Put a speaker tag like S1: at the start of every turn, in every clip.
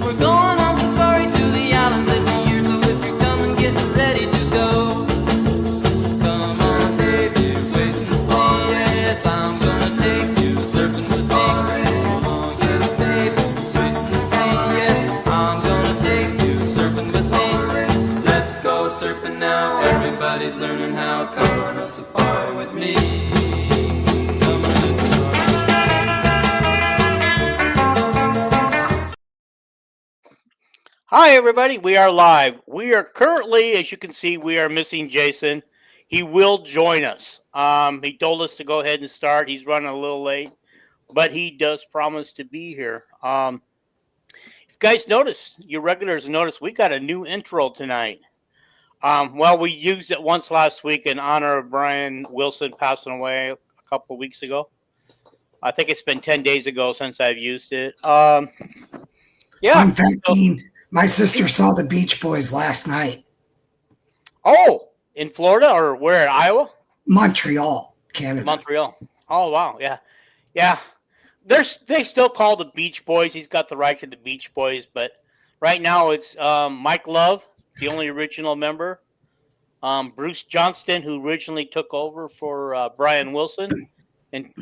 S1: We're going on safari to the islands this year, so if you're coming, get ready to go. Come on, baby, wait and see. Yes, I'm gonna take you surfing with me. Come on, yes, baby, wait and see. Yes, I'm gonna take you surfing with me. Let's go surfing now. Everybody's learning how. Come on a safari with me. Come on a safari.
S2: Hi, everybody. We are live. We are currently, as you can see, we are missing Jason. He will join us. He told us to go ahead and start. He's running a little late, but he does promise to be here. If you guys notice, your regulars notice, we got a new intro tonight. Well, we used it once last week in honor of Brian Wilson passing away a couple of weeks ago. I think it's been 10 days ago since I've used it. Yeah.
S3: Fun fact, Dean, my sister saw the Beach Boys last night.
S2: Oh, in Florida or where? Iowa?
S3: Montreal, Canada.
S2: Montreal. Oh, wow. Yeah. Yeah. They still call the Beach Boys. He's got the right to the Beach Boys, but right now it's Mike Love, the only original member. Bruce Johnston, who originally took over for Brian Wilson. And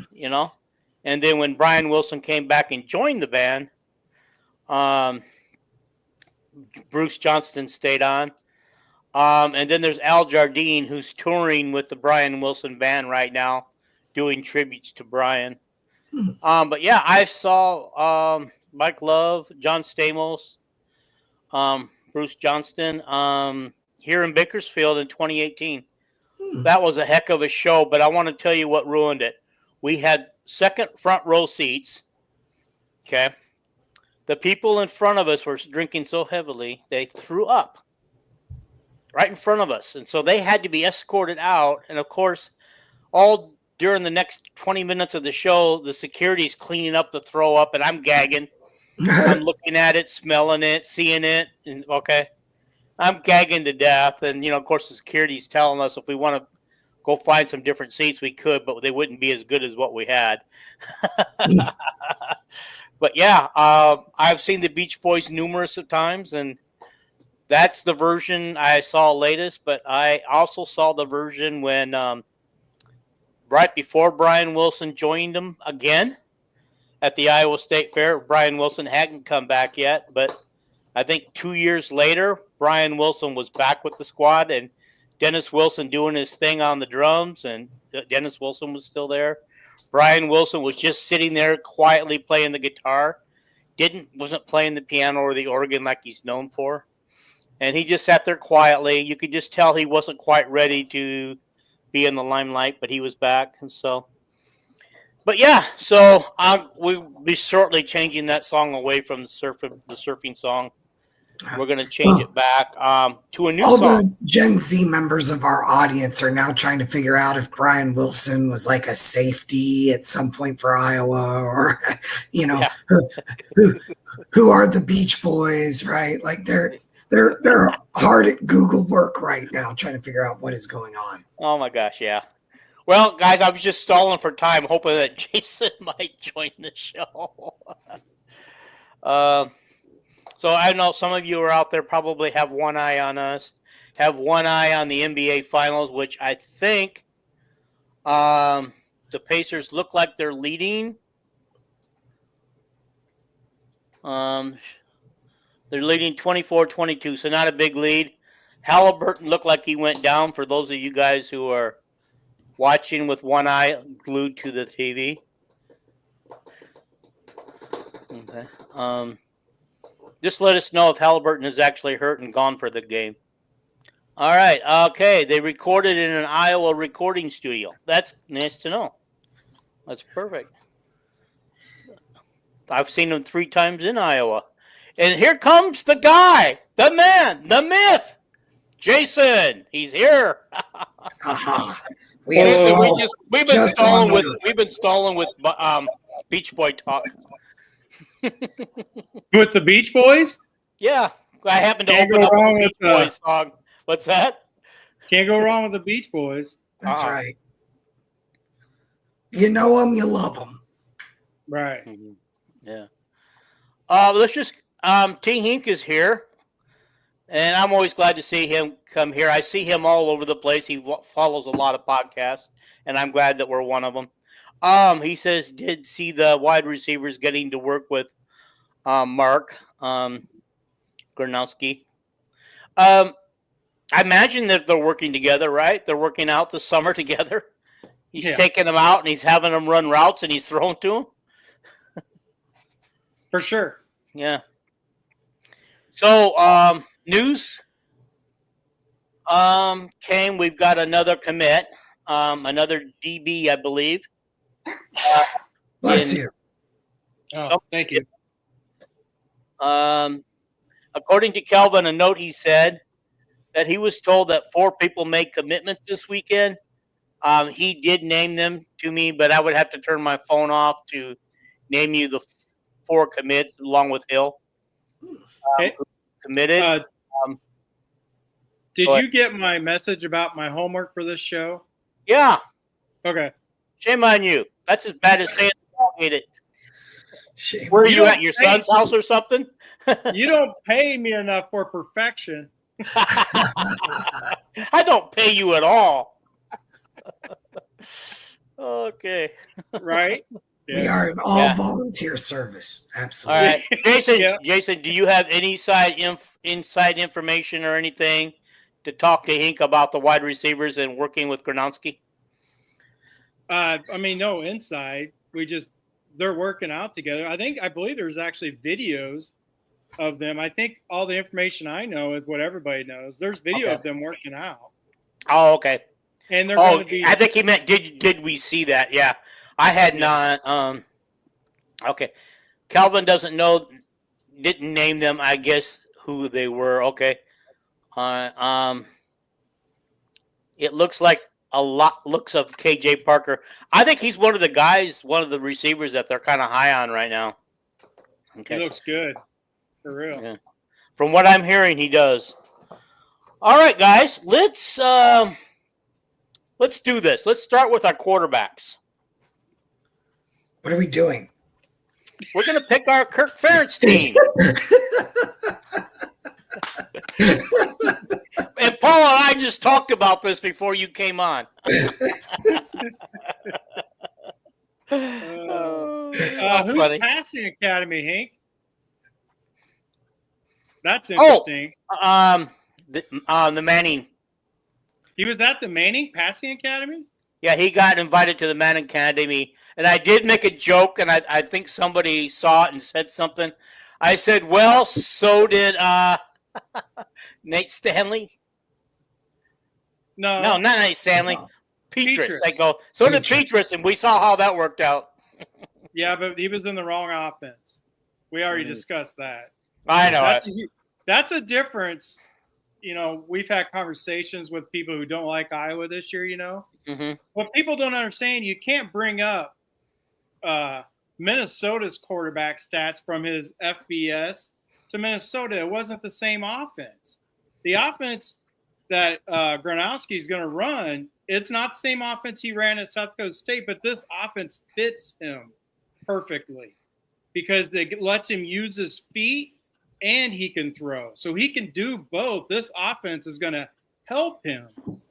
S2: then when Brian Wilson came back and joined the band, Bruce Johnston stayed on. And then there's Al Jardine, who's touring with the Brian Wilson band right now, doing tributes to Brian. But yeah, I saw Mike Love, John Stamos, Bruce Johnston here in Bakersfield in 2018. That was a heck of a show, but I want to tell you what ruined it. We had second front row seats. Okay. The people in front of us were drinking so heavily, they threw up right in front of us. And so they had to be escorted out. And of course, all during the next 20 minutes of the show, the security's cleaning up the throw up, and I'm gagging. I'm looking at it, smelling it, seeing it. And okay. I'm gagging to death. And, of course, the security's telling us if we want to go find some different seats, we could, but they wouldn't be as good as what we had. But yeah, I've seen the Beach Boys numerous of times, and that's the version I saw latest. But I also saw the version when right before Brian Wilson joined them again at the Iowa State Fair. Brian Wilson hadn't come back yet, but I think 2 years later, Brian Wilson was back with the squad, and Dennis Wilson doing his thing on the drums, and Dennis Wilson was still there. Brian Wilson was just sitting there quietly playing the guitar. Wasn't playing the piano or the organ like he's known for. And he just sat there quietly. You could just tell he wasn't quite ready to be in the limelight, but he was back. And so, but yeah, so we'll be shortly changing that song away from the surfing song. We're going to change it back to a new
S3: all
S2: song.
S3: All the Gen Z members of our audience are now trying to figure out if Brian Wilson was like a safety at some point for Iowa, or who are the Beach Boys, right? Like they're hard at Google work right now trying to figure out what is going on.
S2: Oh my gosh, yeah. Well, guys, I was just stalling for time, hoping that Jason might join the show. So I know some of you are out there probably have one eye on us, have one eye on the NBA Finals, which I think the Pacers look like they're leading. They're leading 24-22, so not a big lead. Halliburton looked like he went down, for those of you guys who are watching with one eye glued to the TV. Okay. Just let us know if Halliburton is actually hurt and gone for the game. All right. Okay. They recorded in an Iowa recording studio. That's nice to know. That's perfect. I've seen them 3 times in Iowa. And here comes the guy, the man, the myth, Jason. He's here. We've been stalling with Beach Boy talk.
S4: With the Beach Boys?
S2: Yeah. I happened to open up a Beach Boys song. What's that?
S4: Can't go wrong with the Beach Boys.
S3: That's right. You know them, you love them.
S4: Right.
S2: Mm-hmm. Yeah. Let's just, T. Hink is here, and I'm always glad to see him come here. I see him all over the place. He follows a lot of podcasts, and I'm glad that we're one of them. He says did see the wide receivers getting to work with Mark Gronowski. I imagine that they're working together, right? They're working out this summer together. He's taking them out and he's having them run routes and he's throwing to them.
S4: For sure.
S2: Yeah. So, news came. We've got another commit, another DB, I believe.
S3: Bless you.
S4: Oh, thank you.
S2: According to Kelvin, a note he said that he was told that 4 people made commitments this weekend. He did name them to me, but I would have to turn my phone off to name you the 4 commits along with Hill. Committed.
S4: Did you get my message about my homework for this show?
S2: Yeah.
S4: Okay.
S2: Shame on you. That's as bad as saying I hate it.
S3: Shame.
S2: Were you at your son's house or something?
S4: You don't pay me enough for perfection.
S2: I don't pay you at all. Okay.
S4: Right?
S3: We are an all volunteer service. Absolutely.
S2: All right, Jason.
S4: Yeah.
S2: Jason, do you have any inside information or anything to talk to Hink about the wide receivers and working with Gronowski?
S4: I mean, no inside. They're working out together. I believe there's actually videos of them. I think all the information I know is what everybody knows. There's video of them working out.
S2: Oh, okay.
S4: And they're going to be.
S2: I think he meant did we see that? Yeah, I had not. Okay, Calvin didn't name them. I guess who they were. Okay. It looks like looks of KJ Parker. I think he's one of the receivers that they're kind of high on right now. Okay.
S4: He looks good. For real.
S2: Yeah. From what I'm hearing, he does. All right, guys, let's do this. Let's start with our quarterbacks.
S3: What are we doing?
S2: We're going to pick our Kirk Ferentz team. And Paul and I just talked about this before you came on.
S4: Who's
S2: funny.
S4: passing academy, Hank? That's interesting.
S2: The Manning.
S4: He was at the Manning Passing Academy?
S2: Yeah, he got invited to the Manning Academy. And I did make a joke, and I think somebody saw it and said something. I said, well, so did Nate Stanley.
S4: No,
S2: not Nate Stanley.
S3: No.
S2: Petrus. I go, so did Petrus, and we saw how that worked out.
S4: Yeah, but he was in the wrong offense. We already discussed that.
S2: I know.
S4: That's a difference. You know, we've had conversations with people who don't like Iowa this year, you know.
S2: Mm-hmm.
S4: What people don't understand, you can't bring up Minnesota's quarterback stats from his FBS to Minnesota. It wasn't the same offense. The offense that Gronowski is going to run, it's not the same offense he ran at South Dakota State, but this offense fits him perfectly because it lets him use his feet and he can throw. So he can do both. This offense is going to help him.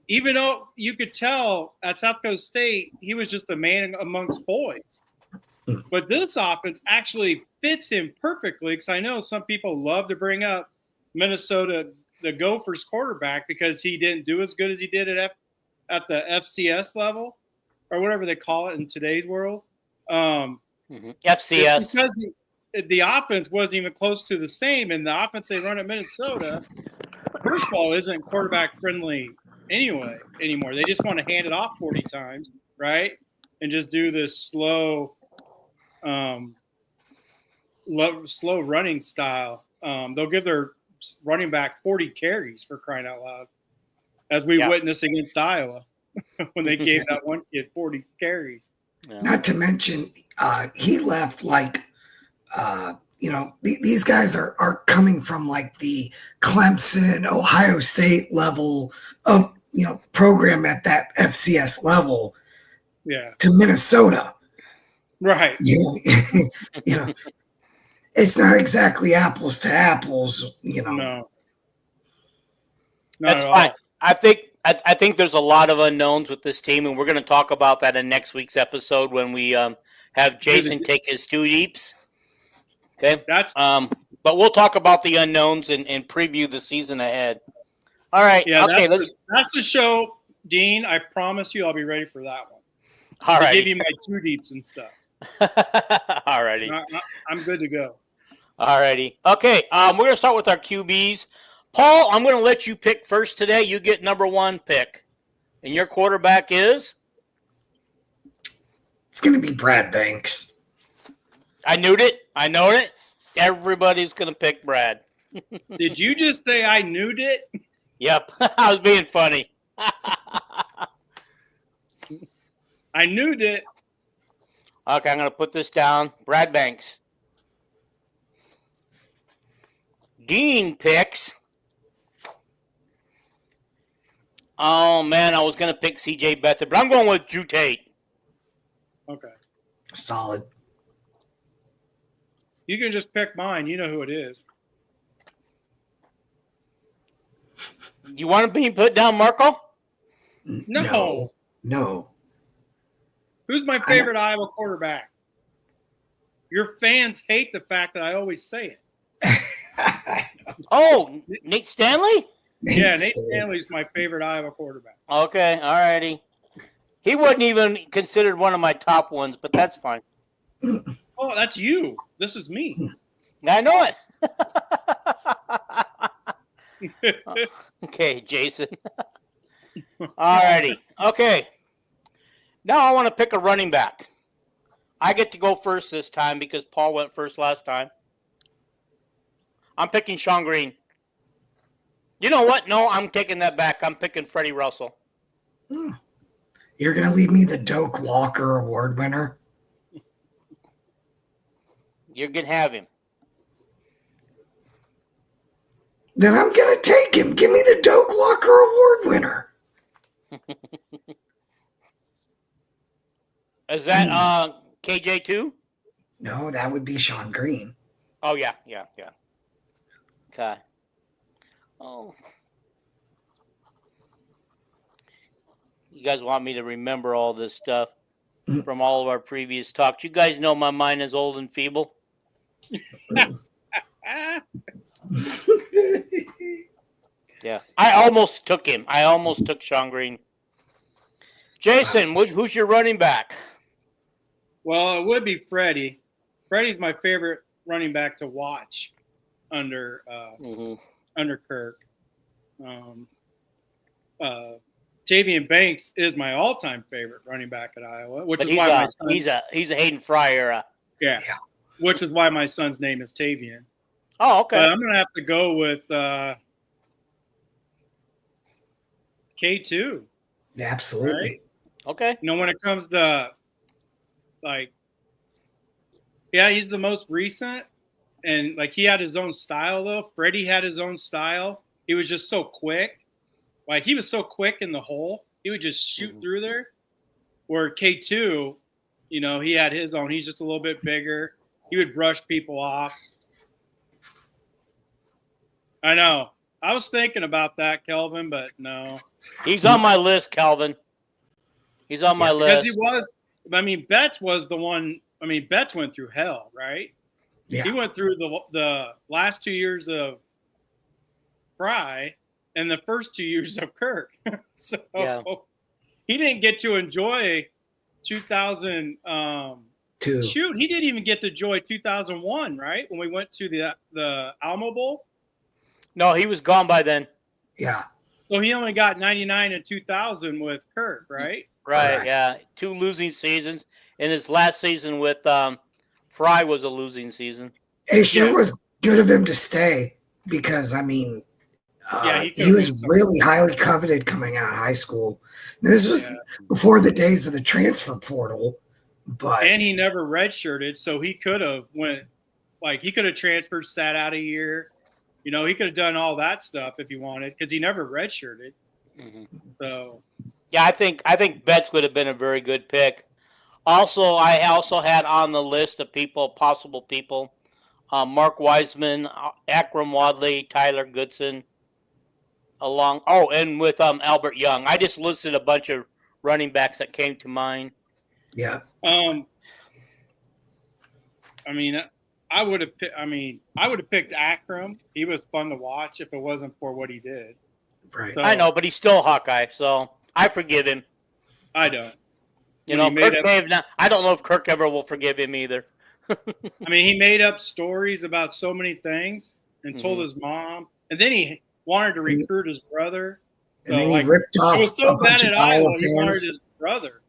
S4: Even though you could tell at South Dakota State, he was just a man amongst boys. But this offense actually fits him perfectly because I know some people love to bring up Minnesota, the Gophers quarterback, because he didn't do as good as he did at the FCS level or whatever they call it in today's world.
S2: FCS.
S4: Because the offense wasn't even close to the same, and the offense they run at Minnesota, first of all, isn't quarterback friendly anymore. They just want to hand it off 40 times, right? And just do this slow running style. They'll give their running back 40 carries for crying out loud, as we witnessed against Iowa when they gave that one kid 40 carries.
S2: Yeah.
S3: Not to mention, he left like, these guys are coming from like the Clemson, Ohio State level of, program at that FCS level
S4: to
S3: Minnesota.
S4: Right.
S3: it's not exactly apples to apples,
S4: No. Not
S2: That's
S4: at
S2: fine.
S4: all.
S2: I think there's a lot of unknowns with this team, and we're going to talk about that in next week's episode when we have Jason take his 2 deeps. Okay.
S4: That's
S2: But we'll talk about the unknowns and preview the season ahead. All right.
S4: yeah.
S2: Okay.
S4: That's the show, Dean. I promise you, I'll be ready for that one.
S2: All
S4: I
S2: right.
S4: give you my 2 deeps and stuff.
S2: All righty.
S4: I'm good to go.
S2: All righty. Okay. We're going to start with our QBs. Paul, I'm going to let you pick first today. You get number 1 pick. And your quarterback is?
S3: It's going to be Brad Banks.
S2: I knew it. I know it. Everybody's going to pick Brad.
S4: Did you just say I knew it?
S2: Yep. I was being funny.
S4: I knew it.
S2: Okay, I'm going to put this down. Brad Banks. Dean picks. Oh, man, I was going to pick C.J. Beathard, but I'm going with Drew Tate.
S4: Okay.
S3: Solid.
S4: You can just pick mine. You know who it is.
S2: You want to be put down, Marco?
S4: No.
S3: No.
S4: Who's my favorite Iowa quarterback? Your fans hate the fact that I always say it.
S2: Oh, Nate Stanley?
S4: Yeah, Nate Stanley's my favorite Iowa quarterback.
S2: Okay, all righty. He wasn't even considered one of my top ones, but that's fine.
S4: Oh, that's you. This is me.
S2: I know it. Okay, Jason. All righty. Okay. Now I want to pick a running back. I get to go first this time because Paul went first last time. I'm picking Sean Green. You know what? No, I'm taking that back. I'm picking Freddie Russell.
S3: You're going to leave me the Doak Walker Award winner?
S2: You're going to have him.
S3: Then I'm going to take him. Give me the Doak Walker Award winner.
S2: Is that KJ too?
S3: No, that would be Sean Green.
S2: Oh, yeah. Okay. Oh. You guys want me to remember all this stuff from all of our previous talks. You guys know my mind is old and feeble. Yeah. I almost took him. I almost took Sean Green. Jason, who's your running back?
S4: Well, it would be Freddie. Freddie's my favorite running back to watch under Kirk. Javian Banks is my all-time favorite running back at Iowa, which is why my son,
S2: he's a Hayden Fry era.
S4: Yeah, which is why my son's name is Tavian.
S2: Oh, okay.
S4: But I'm gonna have to go with K2.
S3: Absolutely.
S4: Right?
S2: Okay.
S4: You know, when it comes to he's the most recent, and he had his own style though. Freddie had his own style. He was just so quick. He was so quick in the hole. He would just shoot through there. Where K2, he had his own. He's just a little bit bigger. He would brush people off. I know. I was thinking about that, Kelvin, but no.
S2: He's on my list, Calvin. He's on my list.
S4: Because he was. Betts was the one. Betts went through hell, right?
S3: Yeah.
S4: He went through the last 2 years of Fry and the first 2 years of Kirk. So he didn't get to enjoy 2000. Shoot, he didn't even get to enjoy 2001, right? When we went to the Alamo Bowl.
S2: No, he was gone by then.
S3: Yeah.
S4: So he only got 99 and 2000 with Kirk, right?
S2: Right,
S3: Correct.
S2: yeah. 2 losing seasons. And his last season with Fry was a losing season.
S3: It sure was good of him to stay because, he was really highly coveted coming out of high school. This was before the days of the transfer portal.
S4: And he never redshirted, so he could have he could have transferred, sat out a year. He could have done all that stuff if he wanted because he never redshirted.
S2: Mm-hmm.
S4: So,
S2: yeah, I think Betts would have been a very good pick. Also, I had on the list of possible people, Mark Wiseman, Akram Wadley, Tyler Goodson, and with Albert Young. I just listed a bunch of running backs that came to mind.
S3: Yeah.
S4: I would have picked Akram. He was fun to watch if it wasn't for what he did.
S3: Right.
S4: So,
S2: I know, but he's still a Hawkeye, so I forgive him.
S4: I don't.
S2: You know, I don't know if Kirk ever will forgive him either.
S4: He made up stories about so many things and told his mom, and then he wanted to recruit his brother.
S3: And then he ripped off.
S4: He was so bad at Iowa,
S3: fans.
S4: he wanted his brother.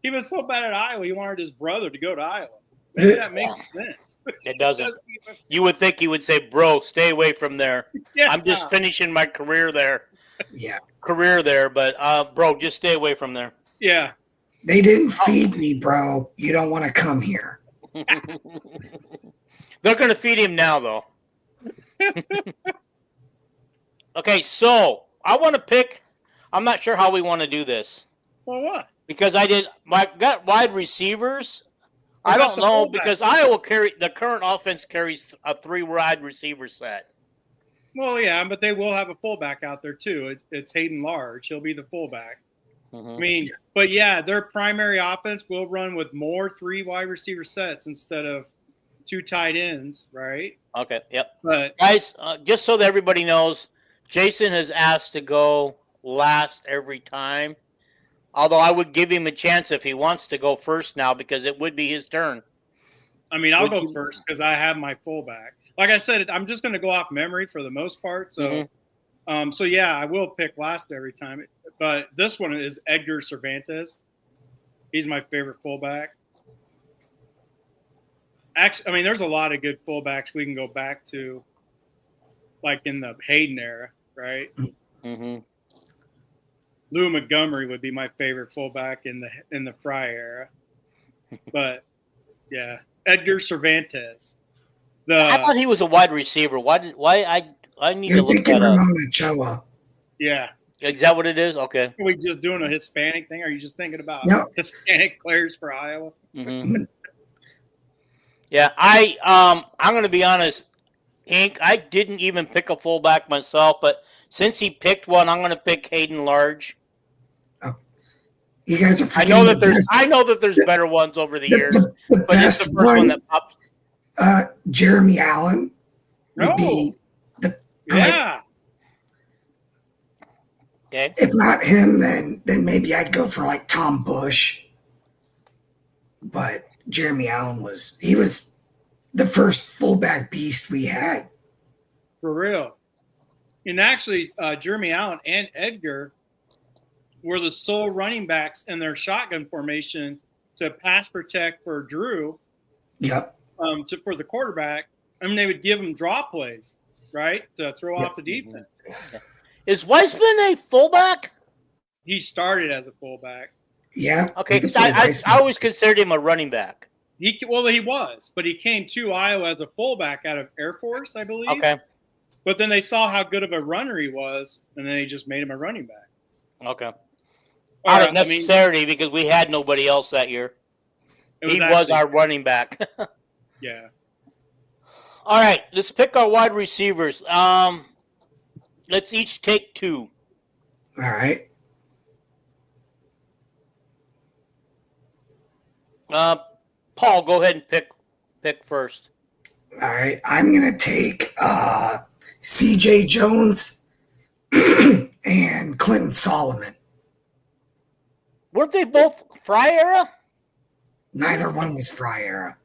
S4: He was so bad at Iowa, he wanted his brother to go to Iowa. Maybe that makes sense.
S2: It doesn't. You would think he would say, "Bro, stay away from there.
S4: Yeah.
S2: I'm just finishing my career there."
S3: Yeah.
S2: But bro, just stay away from there.
S4: Yeah.
S3: They didn't feed me, bro. You don't want to come here.
S2: They're going to feed him now, though. Okay, so I want to pick. I'm not sure how we want to do this.
S4: Well, what?
S2: Because got wide receivers. I don't know because Iowa the current offense carries a 3 wide receiver set.
S4: Well, yeah, but they will have a fullback out there too. It's Hayden Large. He'll be the fullback.
S2: Mm-hmm.
S4: But yeah, their primary offense will run with more 3 wide receiver sets instead of 2 tight ends, right?
S2: Okay, yep.
S4: But
S2: guys, just so that everybody knows, Jason has asked to go last every time. Although I would give him a chance if he wants to go first now because it would be his turn.
S4: I'll go first because I have my fullback. Like I said, I'm just going to go off memory for the most part. So, so yeah, I will pick last every time. But this one is Edgar Cervantes. He's my favorite fullback. Actually, there's a lot of good fullbacks we can go back to, like in the Hayden era, right?
S2: Mm-hmm.
S4: Lou Montgomery would be my favorite fullback in the Fry era. But yeah, Edgar Cervantes.
S2: I thought he was a wide receiver. Why I need to look that up.
S3: Ochoa.
S4: Yeah.
S2: Is that what it is? Okay.
S4: Are we just doing a Hispanic thing? Or are you just thinking about Hispanic players for Iowa?
S2: Mm-hmm. Yeah, I'm going to be honest, Hank. I didn't even pick a fullback myself, but since he picked one, I'm going to pick Hayden Large.
S3: Oh. You guys are.
S2: I know that there's better ones over the years,
S3: but
S2: it's the first one that popped.
S3: Jeremy Allen would be the.
S4: Yeah.
S2: Okay.
S3: If not him, then maybe I'd go for like Tom Bush. But Jeremy Allen was the first fullback beast we had.
S4: For real. And actually, Jeremy Allen and Edgar were the sole running backs in their shotgun formation to pass protect for Drew.
S3: Yep.
S4: For the quarterback. They would give him draw plays, right, to throw off the defense.
S2: Is Weissman a fullback?
S4: He started as a fullback.
S3: Yeah.
S2: Okay, because I always considered him a running back.
S4: He was, but he came to Iowa as a fullback out of Air Force, I believe.
S2: Okay.
S4: But then they saw how good of a runner he was, and then they just made him a running back.
S2: Okay. Out of necessity, because we had nobody else that year. He was our running back.
S4: Yeah.
S2: All right, let's pick our wide receivers. Let's each take 2.
S3: All right.
S2: Paul, go ahead and pick first.
S3: All right. I'm gonna take C.J. Jones and Clinton Solomon.
S2: Weren't they both Fry era?
S3: Neither one was Fry era.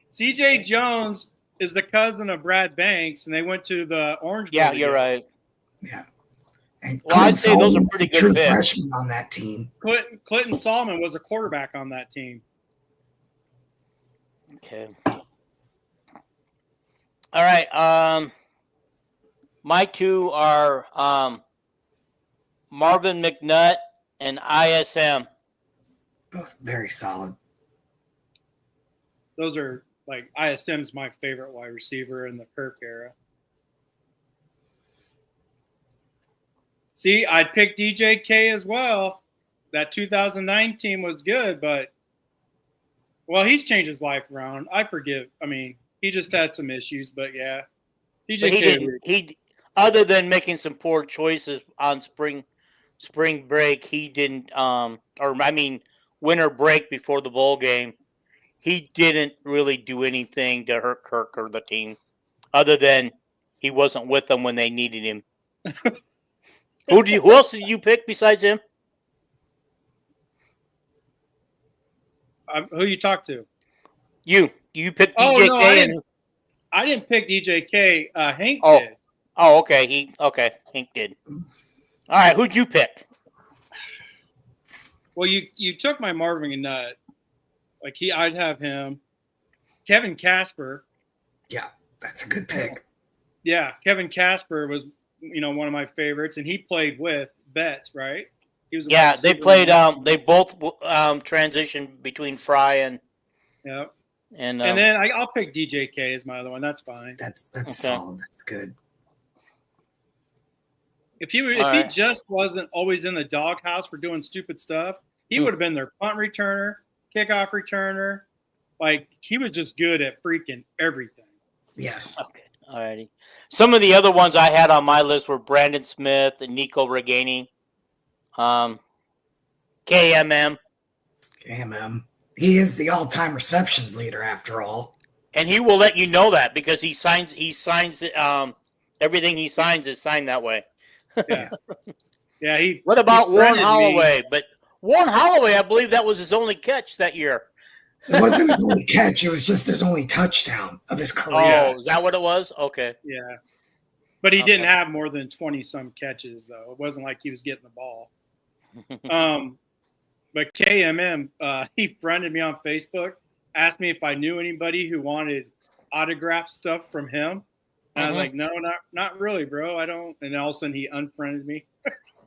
S4: C.J. Jones is the cousin of Brad Banks, and they went to the Orange Bowl.
S2: Yeah, you're right.
S3: Yeah. And
S2: I'd say those are pretty good
S3: true
S2: picks.
S3: freshman on that team.
S4: Clinton Solomon was a quarterback on that team.
S2: Okay. All right. My 2 are Marvin McNutt and ISM.
S3: Both very solid.
S4: Those are ISM's my favorite wide receiver in the Kirk era. See, I'd pick DJK as well. That 2009 team was good, but Well, he's changed his life around. I forgive. I mean, he just had some issues, but yeah.
S2: But he didn't. He, other than making some poor choices on spring break, he didn't. Winter break before the bowl game, he didn't really do anything to hurt Kirk or the team, other than he wasn't with them when they needed him. Who else did you pick besides him?
S4: Who you talk to?
S2: You picked DJK.
S4: I didn't pick DJK. Hank did.
S2: Oh, okay. Hank did. All right, who'd you pick?
S4: Well, you took my Marvin Nut. Like I'd have him. Kevin Casper.
S3: Yeah, that's a good pick.
S4: Yeah, Kevin Casper was one of my favorites, and he played with Betts, right? He was.
S2: Yeah, they played. They both transitioned between Fry and.
S4: Yeah.
S2: And
S4: then I'll pick DJK as my other one. That's fine.
S3: That's solid. That's good.
S4: If he just wasn't always in the doghouse for doing stupid stuff, he would have been their punt returner, kickoff returner. Like, he was just good at freaking everything.
S3: Yes.
S2: Okay. All righty. Some of the other ones I had on my list were Brandon Smith and Nico Reganey. KMM.
S3: He is the all-time receptions leader, after all.
S2: And he will let you know that because he signs everything he signs is signed that way.
S4: Yeah. Yeah.
S2: What about Warren Holloway? But Warren Holloway, I believe that was his only catch that year.
S3: It wasn't his only catch. It was just his only touchdown of his career.
S2: Oh, is that what it was? Okay.
S4: Yeah. But he didn't have more than 20-some catches, though. It wasn't like he was getting the ball. But KMM, he friended me on Facebook, asked me if I knew anybody who wanted autograph stuff from him. And I was like, no, not really, bro. I don't. And all of a sudden, he unfriended me.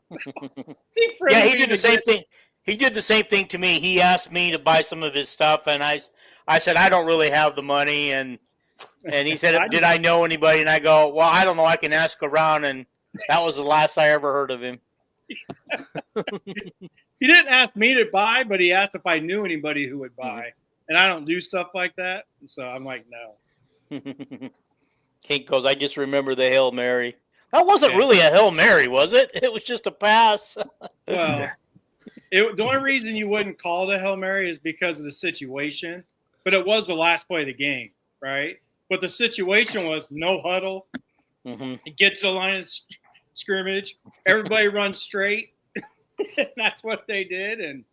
S2: He did the same thing. He did the same thing to me. He asked me to buy some of his stuff, and I said I don't really have the money, and he said, did I know anybody? And I go, well, I don't know. I can ask around, and that was the last I ever heard of him.
S4: He didn't ask me to buy, but he asked if I knew anybody who would buy, and I don't do stuff like that, so I'm like, no.
S2: Kink goes, I just remember the Hail Mary. That wasn't really a Hail Mary, was it? It was just a pass.
S4: Well, the only reason you wouldn't call it a Hail Mary is because of the situation, but it was the last play of the game, right? But the situation was no huddle. You get to the line of scrimmage. Everybody runs straight. And that's what they did. And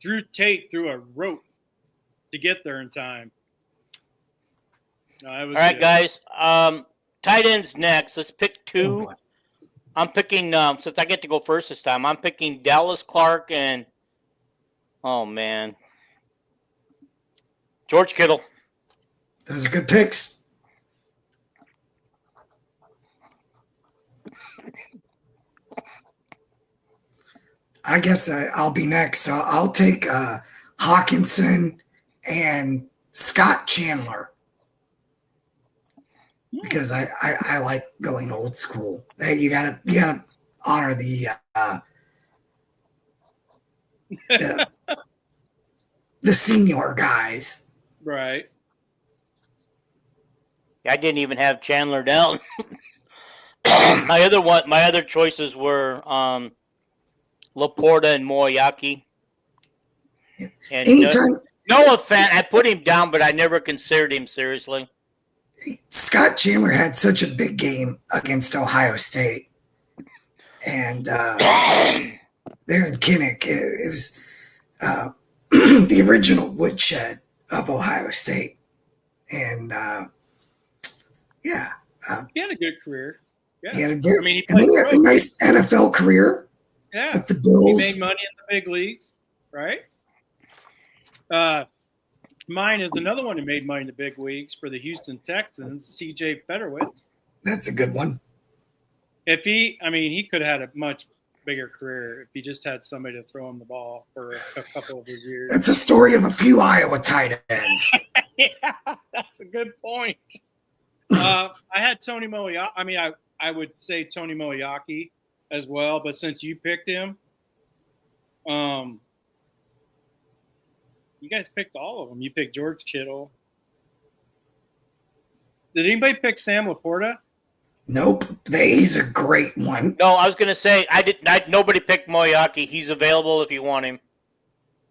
S4: Drew Tate threw a rope to get there in time. No, all right, good.
S2: Guys. Tight ends next. Let's pick two. I'm picking, since I get to go first this time, I'm picking Dallas Clark and, George Kittle.
S3: Those are good picks. I guess I'll be next. So I'll take Hawkinson and Scott Chandler because I like going old school. Hey, you gotta honor the senior guys.
S4: Right.
S2: I didn't even have Chandler down. My other choices were Laporta and Moyaki. And Noah Fant, I put him down, but I never considered him seriously.
S3: Scott Chandler had such a big game against Ohio State. And there in Kinnick, it was the original woodshed of Ohio State. And,
S4: he had a good career. Yeah.
S3: He had a nice NFL career.
S4: Yeah.
S3: With the Bills.
S4: He made money in the big leagues, right? Mine is another one who made money in the big leagues for the Houston Texans, C.J. Fedorowicz.
S3: That's a good one.
S4: He could have had a much bigger career if he just had somebody to throw him the ball for a couple of his years.
S3: That's a story of a few Iowa tight ends.
S4: Yeah, that's a good point. I had Tony Moyaki. I would say Tony Moyaki as well, but since you picked him, You guys picked all of them. You picked George Kittle. Did anybody pick Sam Laporta?
S3: Nope. He's a great one.
S2: No, I was going to say nobody picked Moyaki. He's available if you want him.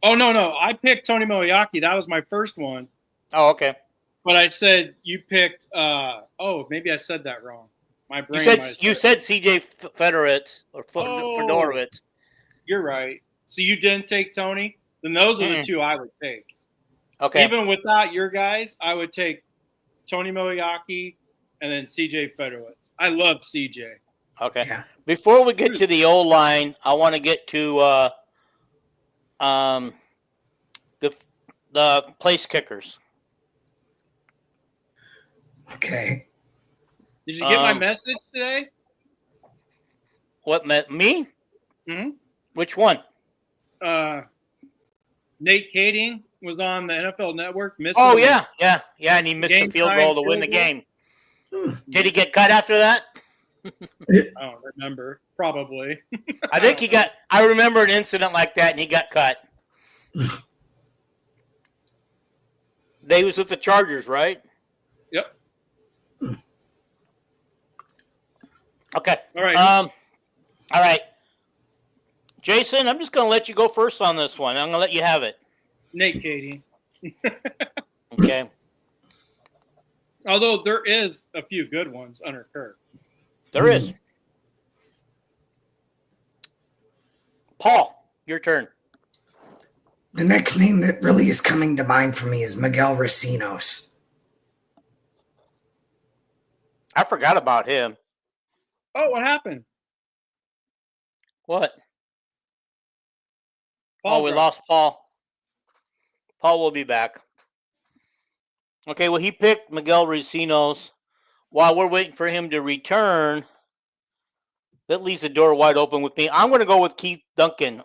S4: Oh, no. I picked Tony Moyaki. That was my first one.
S2: Oh, okay.
S4: But I said you picked maybe I said that wrong. My brain.
S2: You said CJ Fedorowicz or Fedorowicz.
S4: You're right. So you didn't take Tony? Then those are the two I would take.
S2: Okay.
S4: Even without your guys, I would take Tony Moyaki and then CJ Fedorowicz. I love CJ.
S2: Okay. Yeah. Before we get to the O-line, I want to get to the place kickers.
S3: Okay.
S4: Did you get my message today?
S2: What, me?
S4: Mm-hmm.
S2: Which one?
S4: Nate Kading was on the NFL Network.
S2: Yeah, and he missed a field goal to win the game. Did he get cut after that?
S4: I don't remember. Probably.
S2: I think I remember an incident like that, and he got cut. They was with the Chargers, right?
S4: Yep.
S2: Okay.
S4: All right.
S2: All right. Jason, I'm just going to let you go first on this one. I'm going to let you have it.
S4: Nate Kading.
S2: Okay.
S4: Although there is a few good ones under Kirk.
S2: There is. Paul, your turn.
S3: The next name that really is coming to mind for me is Miguel Racinos.
S2: I forgot about him.
S4: Oh, what happened?
S2: What? We lost Paul. Paul will be back. Okay, well, he picked Miguel Racinos. While we're waiting for him to return, that leaves the door wide open with me. I'm going to go with Keith Duncan.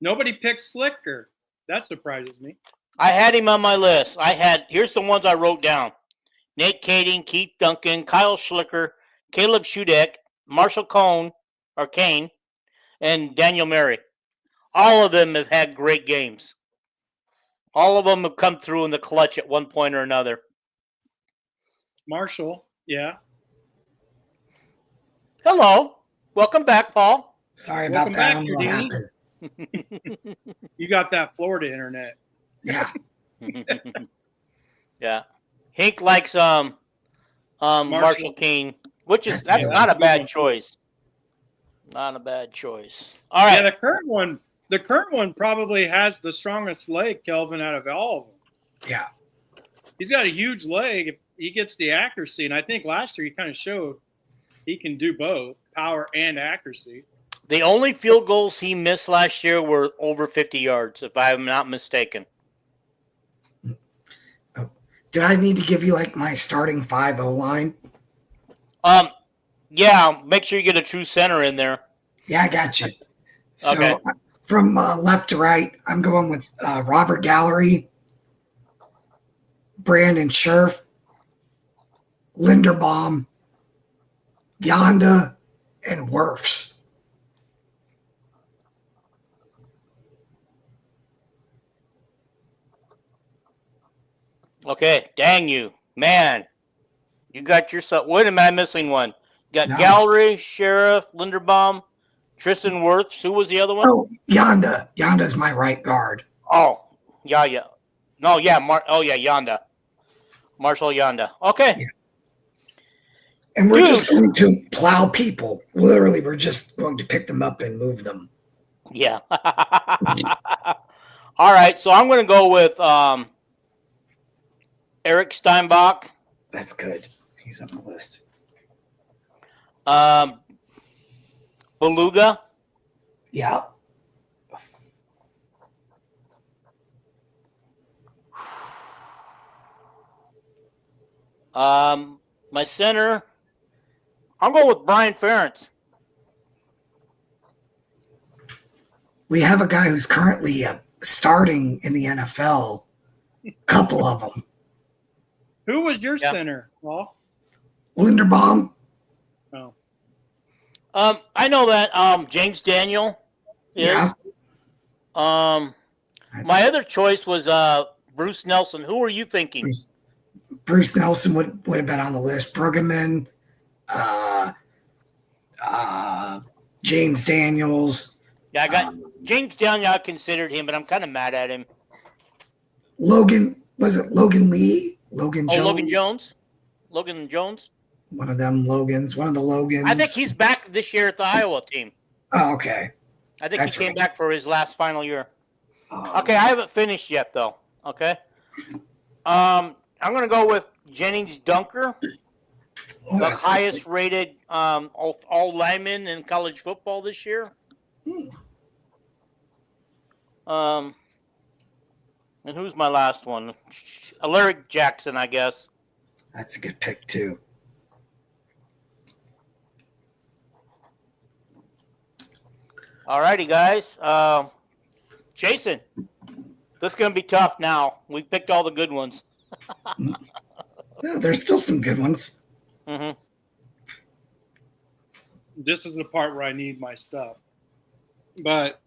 S4: Nobody picked Slicker. That surprises me.
S2: I had him on my list. Here's the ones I wrote down. Nate Kading, Keith Duncan, Kyle Schlicker, Caleb Shudak, Marshall Kane, and Daniel Murray. All of them have had great games. All of them have come through in the clutch at one point or another.
S4: Marshall, yeah.
S2: Hello. Welcome back, Paul.
S3: Sorry about that. I don't know what happened.
S4: You got that Florida internet.
S3: Yeah.
S2: Yeah. Hank likes Marshall King, that's not a bad choice. Not a bad choice. All right.
S4: Yeah, the current one probably has the strongest leg, Kelvin, out of all of them.
S3: Yeah.
S4: He's got a huge leg if he gets the accuracy, and I think last year he kind of showed he can do both, power and accuracy.
S2: The only field goals he missed last year were over 50 yards, if I'm not mistaken.
S3: Do I need to give you my starting 5 O-line?
S2: Yeah, make sure you get a true center in there.
S3: Yeah, I got you. So
S2: okay.
S3: From left to right, I'm going with Robert Gallery, Brandon Scherf, Linderbaum, Yonda, and Wirfs.
S2: Okay, dang you. Man, you got yourself. Wait a minute, I'm missing one. You got Gallery, Sheriff, Linderbaum, Tristan Wirfs. Who was the other one?
S3: Oh, Yonda. Yonda's my right guard.
S2: Oh, yeah. No, yeah, Yonda. Marshall Yonda. Okay. Yeah.
S3: And we're just going to plow people. Literally, we're just going to pick them up and move them.
S2: Yeah. All right, so I'm going to go with Eric Steinbach.
S3: That's good. He's on the list.
S2: Beluga.
S3: Yeah.
S2: My center, I'm going with Brian Ferentz.
S3: We have a guy who's currently starting in the NFL. A couple of them.
S4: Who was your center, Paul?
S3: Linderbaum.
S4: Oh.
S2: I know that James Daniel.
S3: Yeah.
S2: My other choice was Bruce Nelson. Who were you thinking?
S3: Bruce Nelson would have been on the list. Brueggemann, James Daniels.
S2: Yeah, I got James Daniels. I considered him, but I'm kind of mad at him.
S3: Logan, was it Logan Lee? Logan Jones?
S2: Logan Jones.
S3: One of them Logans. One of the Logans.
S2: I think he's back this year at the Iowa team.
S3: Oh, okay.
S2: I think he came back for his last final year. Okay, I haven't finished yet though. Okay. I'm gonna go with Jennings Dunker, the highest rated all lineman in college football this year. And who's my last one? Alaric Jackson, I guess.
S3: That's a good pick too.
S2: All righty, guys. Jason, this is going to be tough now. We picked all the good ones.
S3: No, there's still some good ones.
S2: Mm-hmm.
S4: This is the part where I need my stuff. But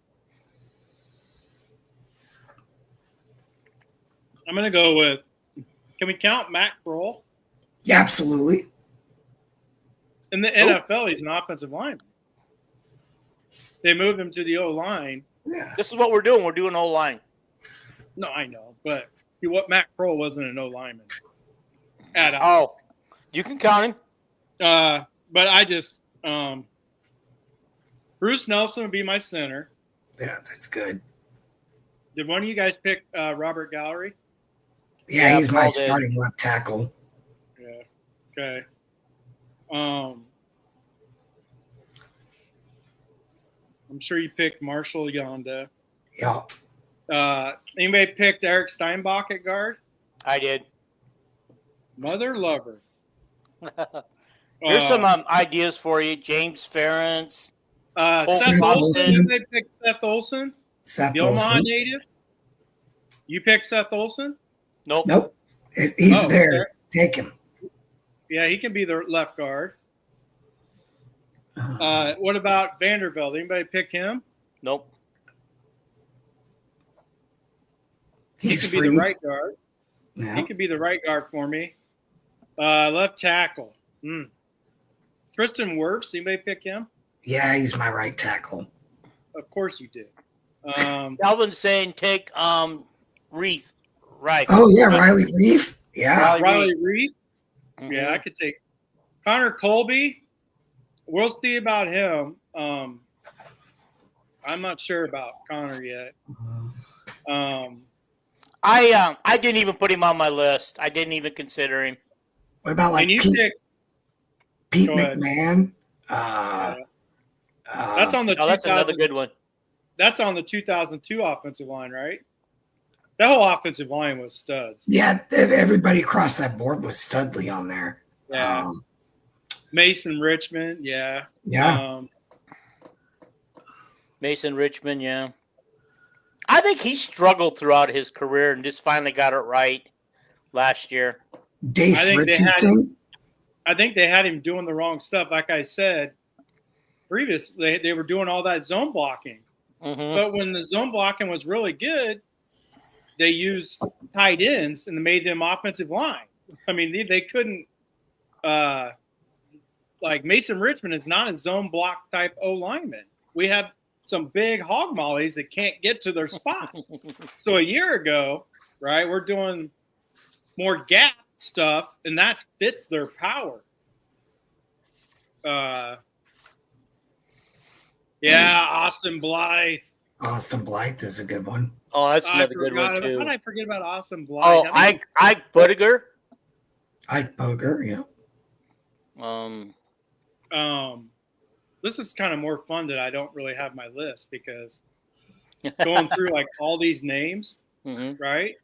S4: I'm going to go with, can we count Matt Kroll?
S3: Yeah, absolutely.
S4: In the NFL, he's an offensive lineman. They moved him to the O-line.
S3: Yeah.
S2: This is what we're doing. We're doing O-line.
S4: No, I know. But Matt Kroll wasn't an O-lineman.
S2: Oh, you can count him.
S4: But I just Bruce Nelson would be my center.
S3: Yeah, that's good.
S4: Did one of you guys pick Robert Gallery?
S3: Yeah, he's my starting left tackle.
S4: Yeah. Okay. I'm sure you picked Marshall Yonda.
S3: Yeah.
S4: Anybody picked Eric Steinbach at guard?
S2: I did.
S4: Mother lover.
S2: Here's some ideas for you. James Ferentz.
S4: Seth Olsen. Anybody picked Seth Olsen?
S3: Seth
S4: Omaha
S3: Olsen.
S4: native? You picked Seth Olsen?
S2: Nope.
S3: He's there.
S4: Okay.
S3: Take him.
S4: Yeah, he can be the left guard. What about Vanderbilt? Anybody pick him?
S2: Nope.
S4: He could be the right guard.
S3: Yeah.
S4: He could be the right guard for me. Left tackle. Tristan Wirfs. Anybody pick him?
S3: Yeah, he's my right tackle.
S4: Of course you did.
S2: Calvin's saying take Reef. Right.
S3: Oh, yeah, Riley Reef. Yeah.
S4: Riley Reef.
S2: Mm-hmm.
S4: Yeah, I could take Connor Colby. We'll see about him. I'm not sure about Connor yet.
S2: I didn't even put him on my list. I didn't even consider him.
S3: What about like Pete McMahon?
S4: That's on the.
S2: That's another good one.
S4: That's on the 2002 offensive line, right? That whole offensive line was studs.
S3: Yeah, everybody across that board was Studley on there.
S4: Yeah. Mason Richmond, yeah.
S3: Yeah.
S2: Mason Richmond, yeah. I think he struggled throughout his career and just finally got it right last year.
S3: Dace Richardson.
S4: I think they had him doing the wrong stuff. Like I said previously, they were doing all that zone blocking.
S2: Mm-hmm.
S4: But when the zone blocking was really good, they used tight ends and made them offensive line. I mean, they couldn't like Mason Richmond is not a zone block type O lineman. We have some big hog mollies that can't get to their spots. So a year ago, right, we're doing more gap stuff, and that fits their power. Yeah, Austin Blythe.
S3: Austin Blythe is a good one.
S2: Oh, that's another good one too.
S4: How did I forget about Austin Blythe?
S2: Oh, Ike Buttiger.
S3: Ike Boger, yeah.
S4: This is kind of more fun that I don't really have my list because going through like all these names,
S2: mm-hmm.
S4: right?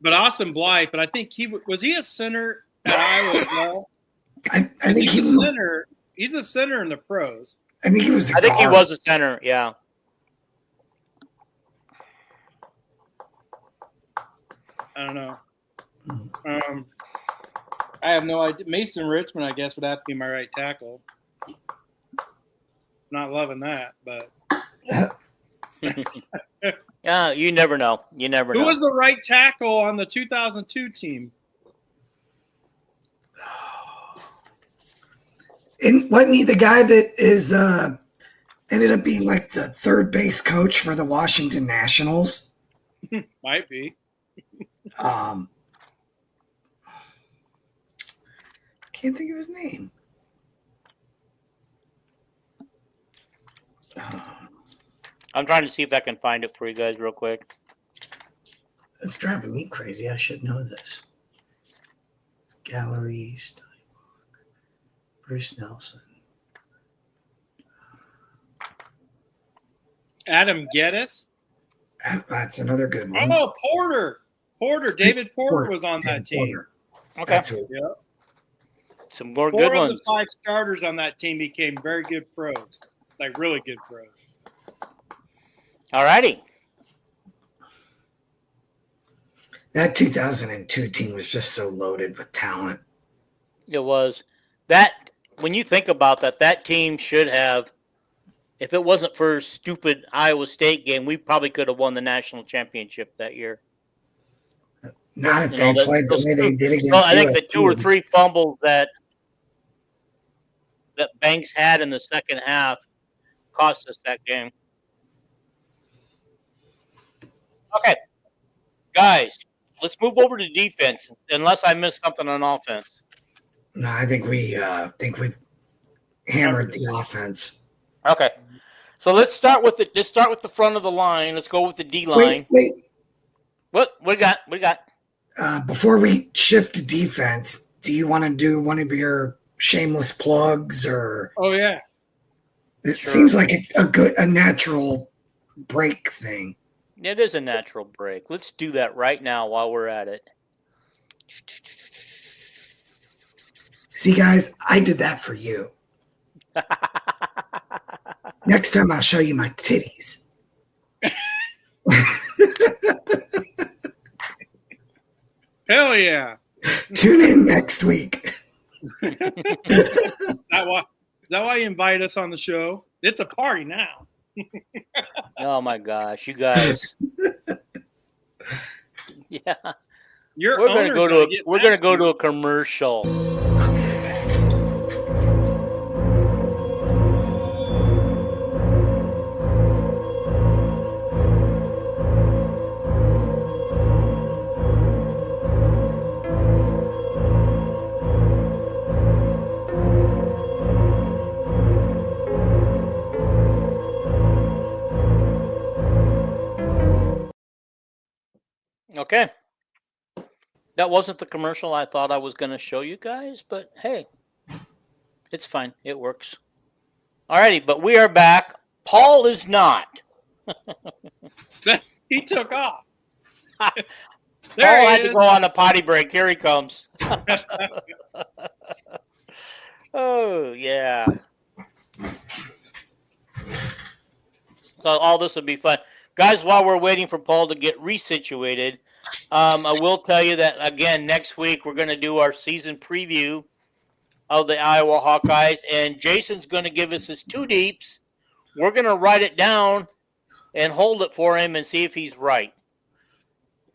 S4: But Austin Blythe, but I think was he a center at Iowa as well?
S3: I think
S4: he's a center. He's a center in the pros.
S3: I think he was.
S2: I think he was a center. Yeah.
S4: I don't know. I have no idea. Mason Richmond, I guess, would have to be my right tackle. Not loving that, but
S2: Yeah, you never know. You never know.
S4: who was the right tackle on the 2002 team?
S3: And wasn't he the guy that is ended up being like the third base coach for the Washington Nationals?
S4: Might be.
S3: Can't think of his name.
S2: I'm trying to see if I can find it for you guys real quick.
S3: It's driving me crazy. I should know this. Gallery, Steinbach, Bruce Nelson.
S4: Adam Geddes.
S3: That's another good one.
S4: Oh, Porter. David Porter was on that team.
S3: Porter.
S2: Okay.
S3: That's who.
S4: Yeah.
S2: Some more
S4: Four
S2: good
S4: of
S2: ones.
S4: the 5 starters on that team became very good pros, like really good pros.
S2: All righty.
S3: That 2002 team was just so loaded with talent.
S2: It was. That, when you think about that, that team should have, if it wasn't for a stupid Iowa State game, we probably could have won the national championship that year.
S3: Not if they played the way they did against
S2: Well, I think
S3: USC.
S2: the 2 or 3 fumbles that Banks had in the second half cost us that game. Okay, guys, let's move over to defense, unless I missed something on offense.
S3: No, I think we've hammered the offense.
S2: Okay, so let's start with the front of the line. Let's go with the D line.
S3: Wait.
S2: What we got?
S3: Before we shift to defense, do you want to do one of your shameless plugs or?
S4: Oh yeah.
S3: It
S2: Sure.
S3: seems like a natural break thing.
S2: It is a natural break. Let's do that right now while we're at it.
S3: See, guys, I did that for you. Next time I'll show you my titties.
S4: Hell yeah.
S3: Tune in next week.
S4: Is that why you invite us on the show? It's a party now.
S2: Oh my gosh, you guys! Yeah,
S4: Your
S2: we're gonna
S4: owner's
S2: go to a commercial. Okay. That wasn't the commercial I thought I was going to show you guys, but hey, it's fine. It works. Alrighty, but we are back. Paul is not.
S4: He took off.
S2: Paul had to go on a potty break. Here he comes. Oh, yeah. So all this will be fun. Guys, while we're waiting for Paul to get resituated, I will tell you that, again, next week we're going to do our season preview of the Iowa Hawkeyes, and Jason's going to give us his 2 deeps. We're going to write it down and hold it for him and see if he's right.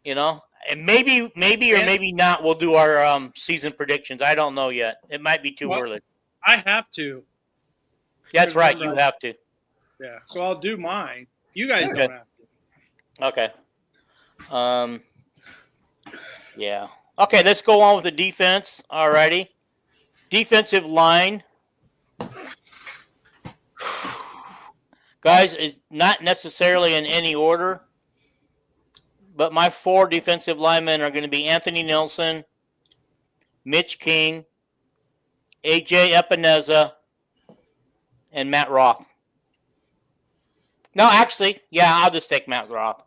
S2: You know? And maybe or maybe not, we'll do our season predictions. I don't know yet. It might be too early.
S4: I have to.
S2: That's right. You have to.
S4: Yeah. So I'll do mine. You guys don't have to.
S2: Okay. Yeah. Okay, let's go on with the defense. All righty. Defensive line. Guys, it's not necessarily in any order, but my 4 defensive linemen are going to be Anthony Nelson, Mitch King, AJ Epineza, and Matt Roth. No, actually, yeah, I'll just take Matt Roth.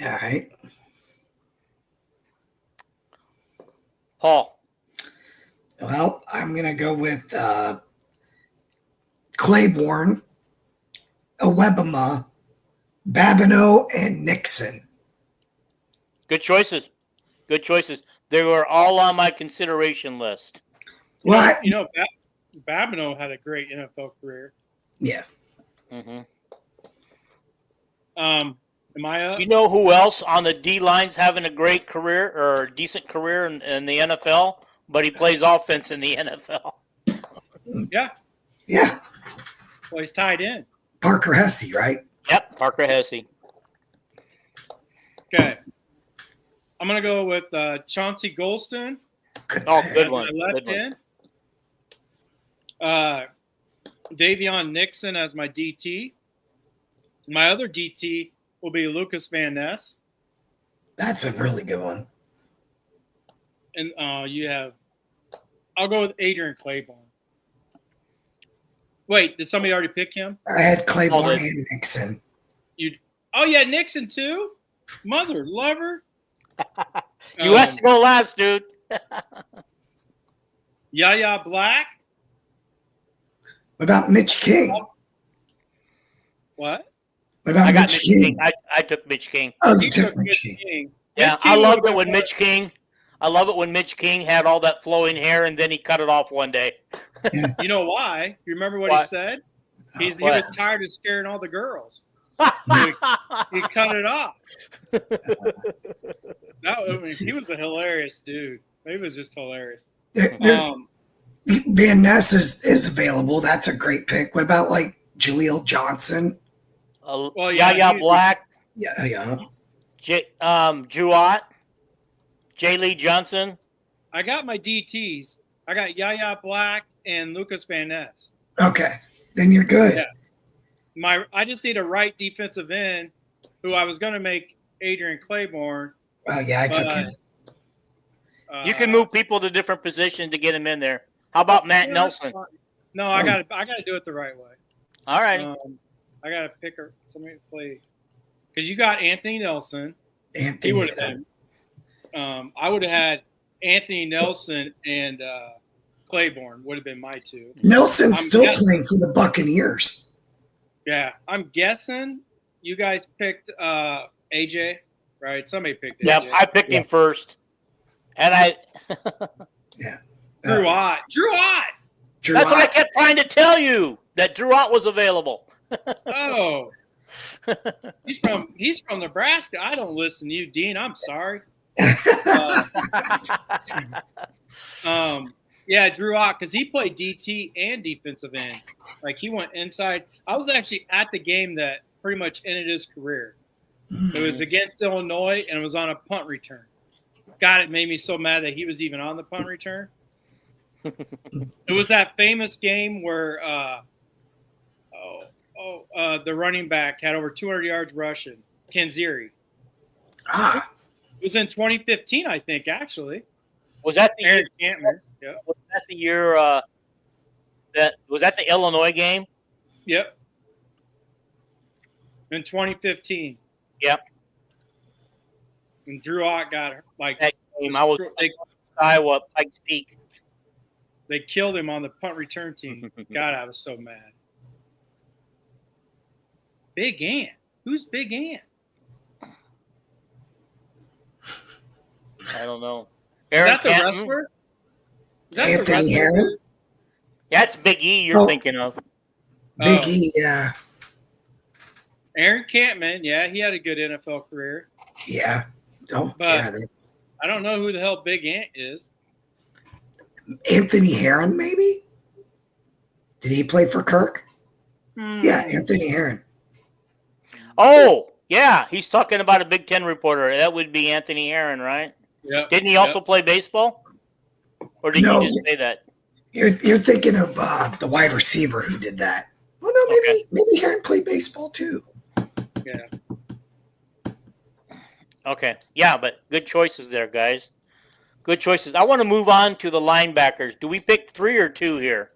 S3: All right.
S2: Paul.
S3: Well, I'm going to go with Claiborne, Awebama, Babineau, and Nixon.
S2: Good choices. Good choices. They were all on my consideration list.
S3: What?
S4: You know, Babineau had a great NFL career.
S3: Yeah.
S2: Mm-hmm.
S4: Am I up?
S2: You know who else on the D line's having a great career or a decent career in the NFL, but he plays offense in the NFL?
S4: Yeah.
S3: Yeah.
S4: Well, he's tied in.
S3: Parker Hesse, right?
S2: Yep, Parker Hesse.
S4: Okay. I'm going to go with Chauncey Golston.
S2: Oh, good
S4: as
S2: one.
S4: my left
S2: Good
S4: end. Davion Nixon as my DT. My other DT will be Lucas Van Ness.
S3: That's a really good one.
S4: And I'll go with Adrian Claiborne. Wait, did somebody already pick him?
S3: I had Claiborne and Nixon.
S4: Oh, yeah, Nixon too? Mother lover.
S2: You asked to go last, dude.
S4: Yaya Black.
S3: What about Mitch King?
S4: What?
S3: What about
S2: I got
S3: Mitch King?
S2: I took Mitch King.
S3: Oh,
S4: He
S3: you took
S4: took
S3: Mitch
S4: Mitch
S3: King.
S4: King.
S2: Yeah,
S4: Mitch King
S2: I loved
S4: would've
S2: it when
S4: been
S2: Mitch King. I love it when Mitch King had all that flowing hair and then he cut it off one day.
S3: Yeah.
S4: You know why? You remember what he said? He
S2: What?
S4: was tired of scaring all the girls. He cut it off. He was a hilarious dude. He was just hilarious.
S3: Van Ness is available. That's a great pick. What about like Jaleel Johnson?
S2: Yaya Black.
S3: Yeah.
S2: Jewett. J. Lee Johnson.
S4: I got my DTs. I got Yaya Black and Lucas Van Ness.
S3: Okay, then you're good.
S4: Yeah. I just need a right defensive end, who I was going to make Adrian Claiborne.
S3: Oh yeah, I took him.
S2: You can move people to different positions to get him in there. How about Matt Nelson?
S4: No, I got to do it the right way.
S2: All right.
S4: I got to pick somebody to play because you got Anthony Nelson. He would have been. I would have had Anthony Nelson and Claiborne would have been my two.
S3: Nelson's still playing for the Buccaneers.
S4: Yeah, I'm guessing you guys picked AJ, right? Somebody picked AJ.
S2: Yep, I picked him first. And
S4: Drew Ott.
S2: That's what I kept trying to tell you, that Drew Ott was available.
S4: Oh. He's from Nebraska. I don't listen to you, Dean. I'm sorry. Yeah, Drew Ott, because he played DT and defensive end. Like he went inside. I was actually at the game that pretty much ended his career. It was against Illinois and it was on a punt return. God, it made me so mad that he was even on the punt return. It was that famous game where the running back had over 200 yards rushing, Kenziri. It was in 2015, I think, actually.
S2: Was that the
S4: Aaron
S2: year?
S4: Campman. Yeah.
S2: Was that the year? Was that the Illinois game?
S4: Yep. In 2015.
S2: Yep.
S4: And Drew Ott got like
S2: that game. I was Iowa Pikes Peak.
S4: They killed him on the punt return team. God, I was so mad. Big Ant. Who's Big Ant?
S2: I don't know.
S4: Is that the wrestler? Is that
S3: Anthony
S4: the wrestler?
S3: Herron?
S2: That's Big E you're thinking of.
S3: Big E, yeah.
S4: Aaron Campman, yeah, he had a good NFL career.
S3: Yeah.
S4: That's... I don't know who the hell Big Ant is.
S3: Anthony Herron, maybe? Did he play for Kirk? Yeah, Anthony Herron.
S2: Oh, yeah. He's talking about a Big Ten reporter. That would be Anthony Herron, right?
S4: Yeah.
S2: Didn't he also play baseball? Or did you just say that?
S3: You're thinking of the wide receiver who did that. Well, no, maybe Herron played baseball too.
S4: Yeah.
S2: Okay. Yeah, but good choices there, guys. Good choices. I want to move on to the linebackers. Do we pick 3 or 2 here?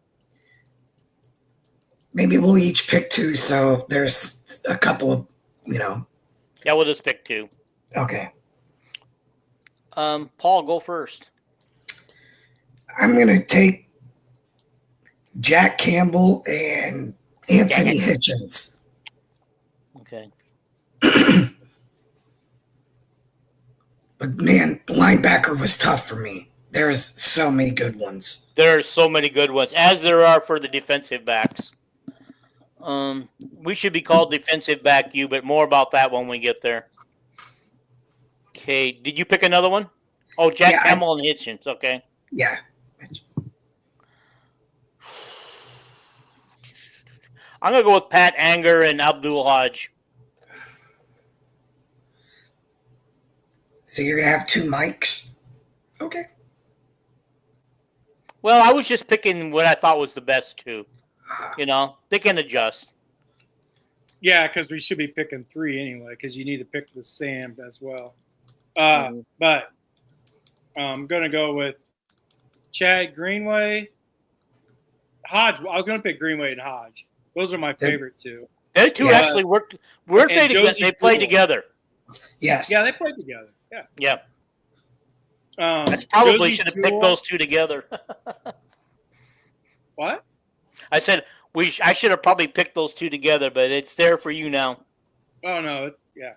S3: Maybe we'll each pick 2, so there's a couple of,
S2: Yeah, we'll just pick 2.
S3: Okay.
S2: Paul, go first.
S3: I'm going to take Jack Campbell and Anthony Hitchens.
S2: Okay.
S3: But, man, linebacker was tough for me. There's so many good ones.
S2: There are so many good ones, as there are for the defensive backs. We should be called defensive back you, but more about that when we get there. Okay, did you pick another one? Oh, Jack Hamill and Hitchens. Okay.
S3: Yeah.
S2: I'm gonna go with Pat Anger and Abdul Hodge.
S3: So you're gonna have two mics? Okay.
S2: Well, I was just picking what I thought was the best two. You know, they can adjust.
S4: Yeah, because we should be picking three anyway, because you need to pick the Sam as well. But I'm going to go with Chad Greenway. Hodge. I was going to pick Greenway and Hodge. Those are my favorite two.
S2: They two actually worked. Weren't they together? They played together.
S3: Yes.
S4: Yeah, they played together. Yeah.
S2: Yeah. That's probably should have picked those two together.
S4: What?
S2: I said I should have probably picked those two together, but it's there for you now.
S4: Oh no, yeah.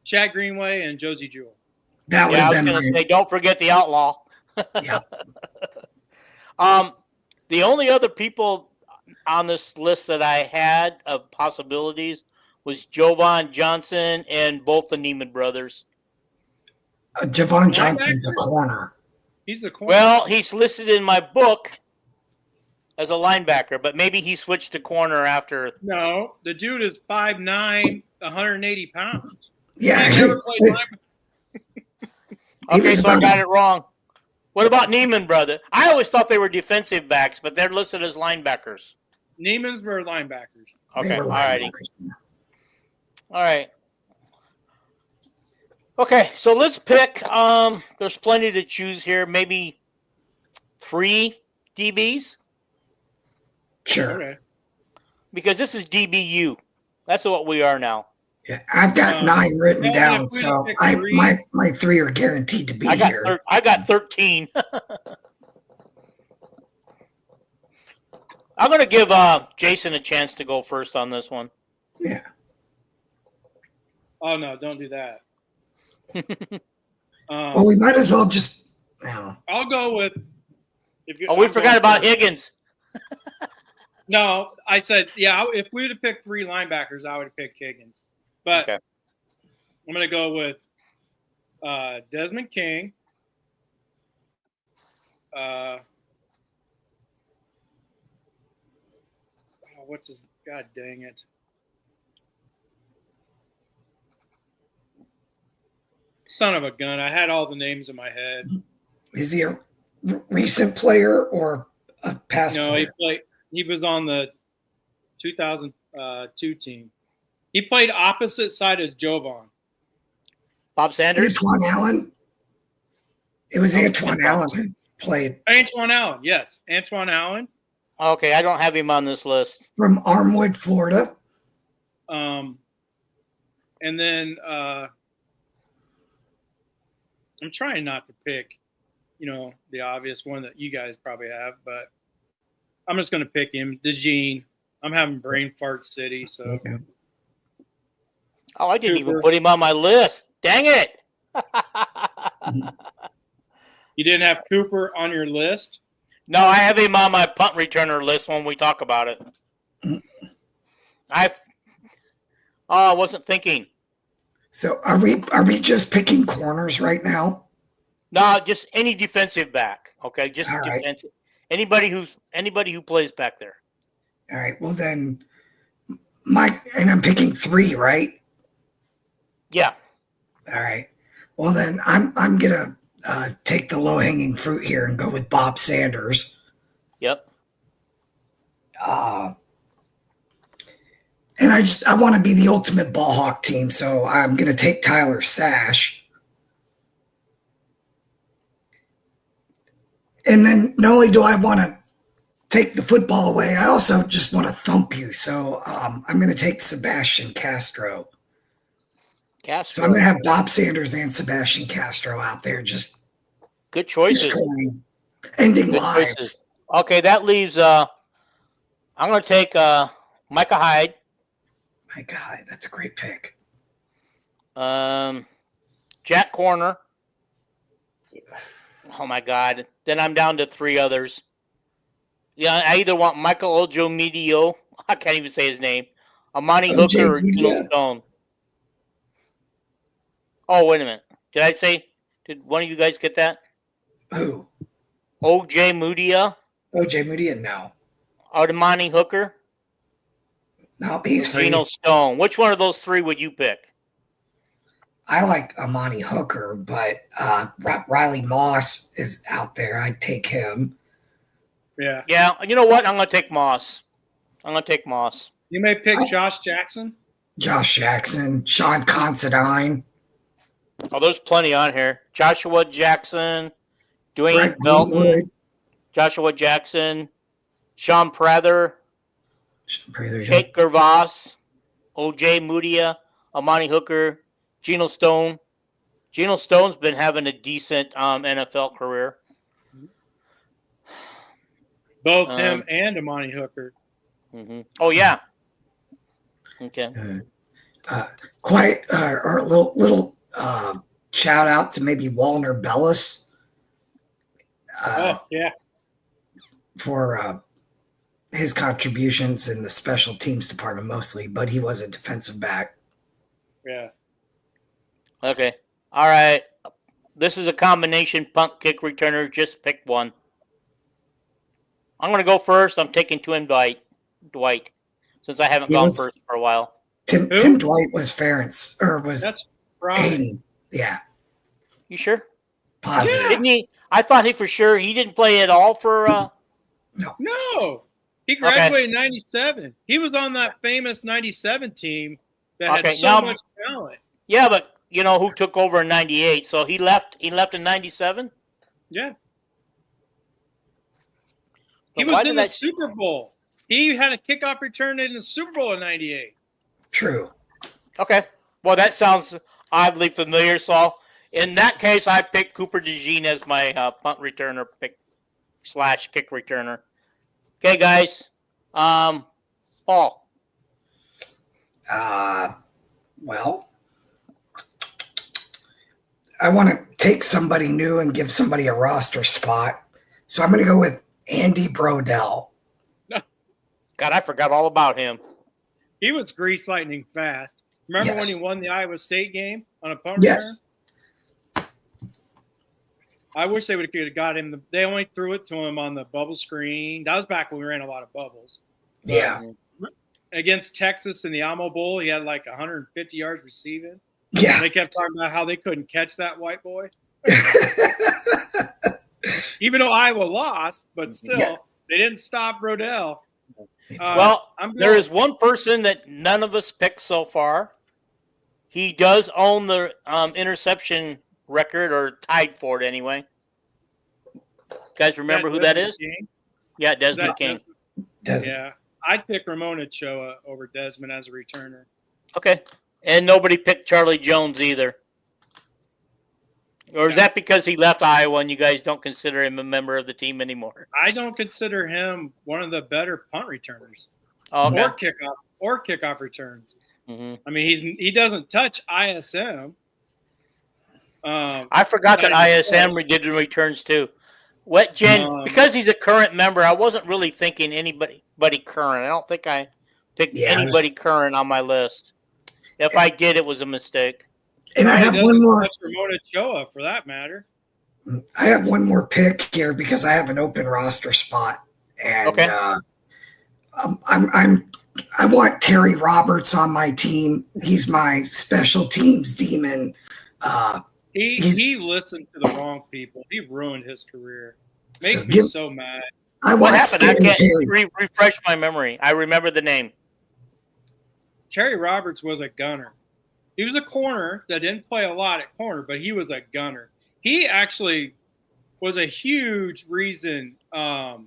S4: Chad Greenway and Josie Jewell.
S3: That would
S2: I
S3: have
S2: was
S3: been
S2: going to say, don't forget the Outlaw.
S3: Yeah.
S2: The only other people on this list that I had of possibilities was Jovan Johnson and both the Neiman brothers.
S3: Javon Johnson's a corner.
S4: He's a corner.
S2: Well, he's listed in my book as a linebacker, but maybe he switched to corner after.
S4: No, the dude is 5'9", 180 pounds.
S3: Yeah.
S4: He never played linebacker.
S2: Okay, so I got it wrong. What about Neiman brother? I always thought they were defensive backs, but they're listed as linebackers.
S4: Neiman's were linebackers.
S2: Okay, all righty. All right. Okay, so let's pick. There's plenty to choose here. Maybe 3 DBs.
S3: Sure.
S4: Okay.
S2: Because this is DBU. That's what we are now.
S3: Yeah, I've got 9 written down, so my 3 are guaranteed to be here.
S2: I got 13. I'm going to give Jason a chance to go first on this one.
S3: Yeah.
S4: Oh no! Don't do that.
S3: Well, we might as well just.
S4: I'll go with.
S2: We forgot about Higgins.
S4: No, I said if we would have picked 3 linebackers, I would have picked Higgins. But
S2: okay.
S4: I'm going to go with Desmond King. What's his? God dang it! Son of a gun! I had all the names in my head.
S3: Is he a recent player or a past player?
S4: No, he was on the 2002 team. He played opposite side of Jovan.
S2: Bob Sanders?
S3: Antoine Allen? It was Antoine Allen who played.
S4: Antoine Allen, yes. Antoine Allen.
S2: Okay, I don't have him on this list.
S3: From Armwood, Florida.
S4: And then I'm trying not to pick, the obvious one that you guys probably have, but I'm just going to pick him, DeJean. I'm having brain fart city, so.
S3: Okay.
S2: Oh, I didn't even put him on my list. Dang it.
S4: You didn't have Cooper on your list?
S2: No, I have him on my punt returner list when we talk about it. I wasn't thinking.
S3: So are we just picking corners right now?
S2: No, just any defensive back. Okay, just
S3: all
S2: defensive. Right. Anybody who plays back there.
S3: All right. Well then, and I'm picking 3, right?
S2: Yeah.
S3: All right. Well then, I'm gonna take the low hanging fruit here and go with Bob Sanders.
S2: Yep.
S3: And I want to be the ultimate ball hawk team, so I'm gonna take Tyler Sash. And then not only do I want to take the football away, I also just want to thump you. So I'm going to take Sebastian Castro. So I'm going to have Bob Sanders and Sebastian Castro out there just
S2: good choices.
S3: Ending good lives.
S2: Choices. Okay, that leaves I'm going to take Micah Hyde.
S3: Micah Hyde, that's a great pick.
S2: Jack Corner. Oh my God. Then I'm down to 3 others. Yeah, I either want Michael Ojomedio I can't even say his name. Amani
S3: O.J.
S2: Hooker or Geno
S3: Mudia.
S2: Stone? Oh, wait a minute. Did one of you guys get that?
S3: Who?
S2: O.J. Mudia?
S3: O.J. Mudia? No.
S2: Amani Hooker?
S3: No, he's free.
S2: Geno Stone. Which one of those three would you pick?
S3: I like Amani Hooker, but Riley Moss is out there. I'd take him.
S4: Yeah.
S2: Yeah, you know what? I'm going to take Moss.
S4: You may pick Josh Jackson.
S3: Josh Jackson, Sean Considine.
S2: Oh, there's plenty on here. Joshua Jackson, Dwayne
S3: Greg
S2: Belton,
S3: Greenwood.
S2: Joshua Jackson, Sean Prather,
S3: Prather.
S2: Jake Gervas, O.J. Mudia, Amani Hooker, Geno Stone. Geno Stone's been having a decent NFL career.
S4: Both him and Amani Hooker.
S2: Mm-hmm. Oh, yeah. Okay.
S3: Or a little shout out to maybe Walner Bellis.
S4: Yeah.
S3: For his contributions in the special teams department mostly, but he was a defensive back.
S4: Yeah.
S2: Okay. All right. This is a combination punt kick returner. Just pick one. I'm going to go first. I'm taking Twin Dwight, since I haven't gone first for a while.
S3: Tim Dwight was Ferentz, or was
S4: That's right.
S3: Hayden. Yeah.
S2: You sure?
S3: Positive.
S4: Yeah.
S2: Didn't he? I thought he didn't play at all for.
S4: No. He graduated in 97. He was on that famous 97 team that had so much talent.
S2: Yeah, but you know who took over in 98? So he left in 97?
S4: Yeah. He was in the Super Bowl. He had a kickoff return in the Super Bowl in 98.
S3: True.
S2: Okay. Well, that sounds oddly familiar. So in that case, I picked Cooper DeJean as my punt returner / kick returner. Okay, guys. Paul.
S3: Well, I want to take somebody new and give somebody a roster spot. So I'm going to go with Andy Brodell.
S2: God, I forgot all about him.
S4: He was grease lightning fast. Remember when he won the Iowa State game on a punt
S3: Yes.
S4: return? I wish they would have got him. They only threw it to him on the bubble screen. That was back when we ran a lot of bubbles.
S3: Yeah.
S4: Against Texas in the Amo Bowl, he had like 150 yards receiving.
S3: Yeah.
S4: And they kept talking about how they couldn't catch that white boy. Even though Iowa lost, but still, they didn't stop Brodell.
S2: There is one person that none of us picked so far. He does own the interception record, or tied for it anyway. Guys, remember who that is?
S4: King?
S2: Yeah, Desmond King.
S3: Desmond.
S4: Yeah, I'd pick Ramon Ochoa over Desmond as a returner.
S2: Okay. And nobody picked Charlie Jones either. Or is that because he left Iowa and you guys don't consider him a member of the team anymore?
S4: I don't consider him one of the better punt returners.
S2: Oh, okay.
S4: or kickoff returns.
S2: Mm-hmm.
S4: I mean, he doesn't touch ISM.
S2: I forgot that ISM did the returns too. Because he's a current member, I wasn't really thinking anybody current. I don't think I picked anybody current on my list. If I did, it was a mistake.
S3: And I have one more.
S4: Ramon Ochoa, for that matter.
S3: I have one more pick here because I have an open roster spot, and I want Terry Roberts on my team. He's my special teams demon.
S4: He listened to the wrong people. He ruined his career. Makes me so mad.
S2: What happened? I can't refresh my memory. I remember the name.
S4: Terry Roberts was a gunner. He was a corner that didn't play a lot at corner, but he was a gunner. He actually was a huge reason the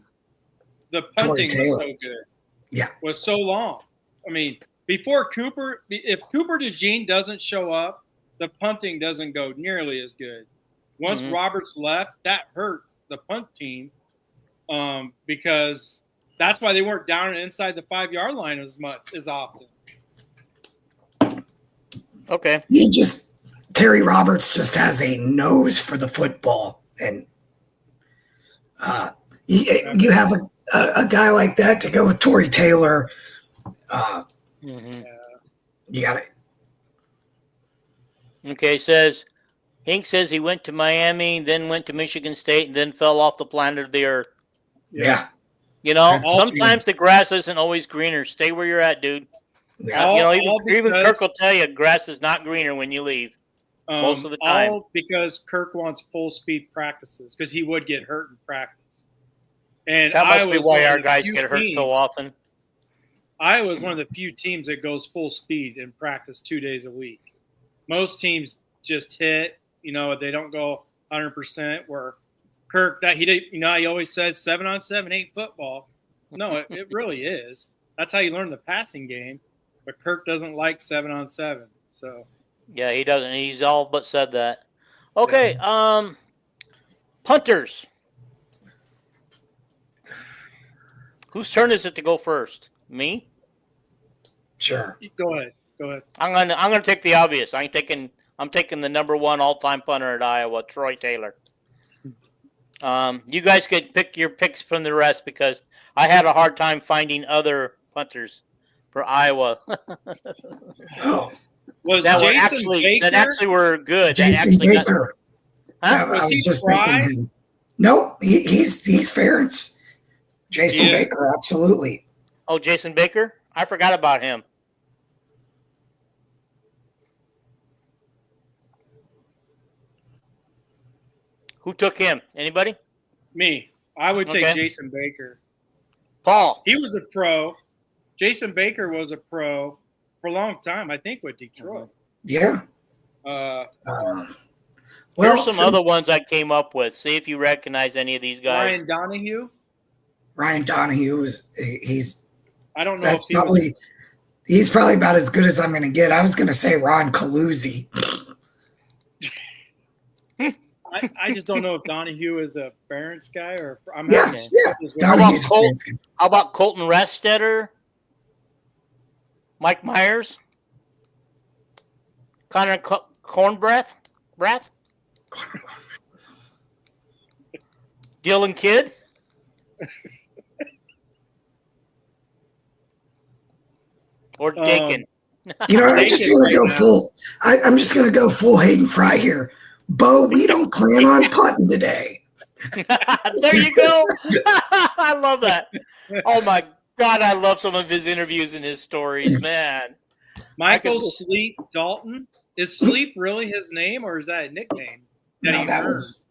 S4: punting was so good.
S3: Yeah.
S4: Was so long. I mean, before Cooper, if Cooper DeJean doesn't show up, the punting doesn't go nearly as good. Once Roberts left, that hurt the punt team because that's why they weren't down and inside the 5-yard line as often.
S2: Okay.
S3: Terry Roberts just has a nose for the football, and you have a guy like that to go with Torrey Taylor,
S2: Mm-hmm.
S3: You got it.
S2: Okay, Hink says he went to Miami, then went to Michigan State, and then fell off the planet of the earth.
S3: Yeah.
S2: You know,
S3: That's
S2: sometimes the grass isn't always greener. Stay where you're at, dude.
S3: Yeah.
S2: You know, even Kirk will tell you grass is not greener when you leave. Most of the time.
S4: All because Kirk wants full speed practices because he would get hurt in practice. And
S2: that must be why our guys get hurt so often.
S4: Iowa was one of the few teams that goes full speed in practice 2 days a week. Most teams just hit, you know, they don't go 100%. Where Kirk, he always says 7-on-7 ain't football. No, it really is. That's how you learn the passing game. But Kirk doesn't like 7-on-7. So
S2: yeah, he doesn't. He's all but said that. Okay, punters. Whose turn is it to go first? Me?
S3: Sure.
S4: Go ahead.
S2: I'm gonna take the obvious. I'm taking the number one all-time punter at Iowa, Troy Taylor. You guys could pick your picks from the rest because I had a hard time finding other punters for Iowa. that actually were good.
S3: Jason Baker.
S2: Huh?
S3: I was just thinking him. Nope, he's Ferentz. Jason Baker, absolutely.
S2: Oh, Jason Baker? I forgot about him. Who took him? Anybody?
S4: Me. I would take Jason Baker.
S2: Paul.
S4: He was a pro. Jason Baker was a pro for a long time, I think, with Detroit.
S3: Yeah.
S2: Here's some other ones I came up with. See if you recognize any of these guys.
S3: Ryan Donahue he's.
S4: I don't know.
S3: He's probably about as good as I'm going to get. I was going to say Ron Caluzzi.
S4: I just don't know if Donahue is a Ferentz guy or I'm
S3: yeah.
S2: How about Colton Restetter? Mike Myers? Connor Cornbreath? Dylan Kidd? Or Dakin?
S3: You know, I'm just going to go full. I'm just going to go full Hayden Fry here. Bo, we don't plan on punting today.
S2: There you go. I love that. Oh my God, I love some of his interviews and his stories, man.
S4: Michael Sleep Dalton. Is Sleep really his name, or is that a nickname?
S3: No, that was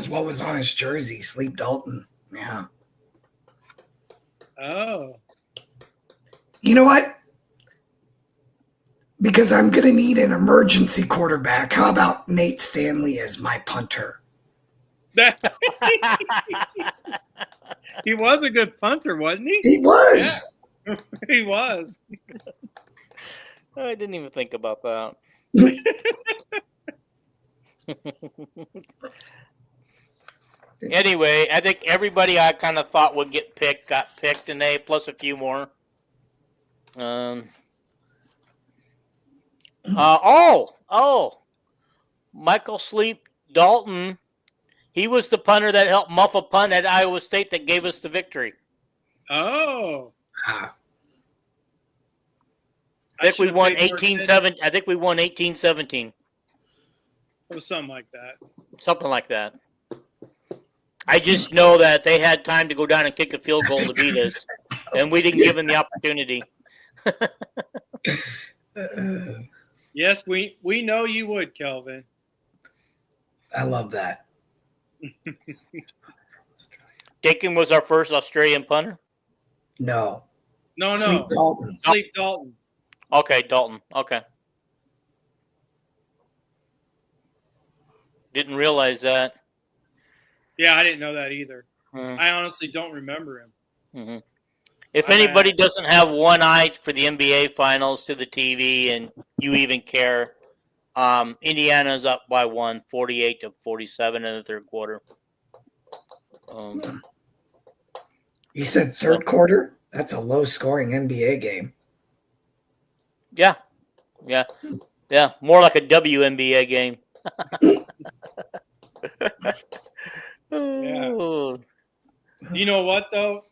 S3: what was on his jersey. Sleep Dalton. Yeah.
S4: Oh.
S3: You know what? Because I'm going to need an emergency quarterback. How about Nate Stanley as my punter?
S4: He was a good punter, wasn't he?
S3: He was.
S4: Yeah. He was.
S2: I didn't even think about that. Anyway, I think everybody I kind of thought would get picked got picked, and they plus a few more. Michael Sleep Dalton. He was the punter that helped muff a punt at Iowa State that gave us the victory.
S4: Oh.
S2: I think we won 18-17. I think we won 18-17.
S4: It was something like that.
S2: Something like that. I just know that they had time to go down and kick a field goal to beat us, and we didn't give them the opportunity.
S4: Yes, we know you would, Kelvin.
S3: I love that.
S2: Dakin was our first Australian punter?
S3: No.
S4: Sleep Dalton. Sleep Dalton.
S2: Okay, Dalton. Okay. Didn't realize that.
S4: Yeah, I didn't know that either. I honestly don't remember him.
S2: Mm-hmm. If anybody doesn't have one eye for the NBA Finals to the TV and you even care, Indiana's up by 48-47 in the third quarter.
S3: You said third quarter? That's a low-scoring NBA game.
S2: Yeah. More like a WNBA game.
S4: Yeah. You know what, though?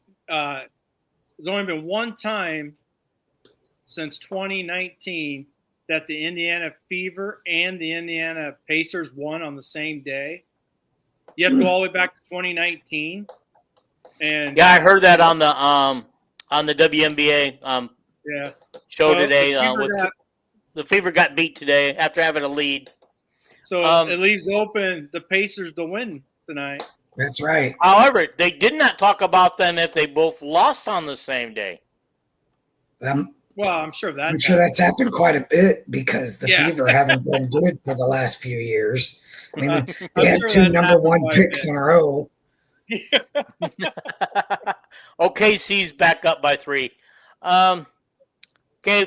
S4: There's only been one time since 2019 that the Indiana Fever and the Indiana Pacers won on the same day. You have to go all the way back to 2019. And
S2: yeah, I heard that on the WNBA show today. The Fever got beat today after having a lead.
S4: So it leaves open the Pacers to win tonight.
S3: That's right.
S2: However, they did not talk about them if they both lost on the same day.
S4: Well, I'm sure
S3: that's happened quite a bit because the Fever haven't been good for the last few years. I mean, they had two number one picks in a row.
S2: OKC's back up by 3. Okay,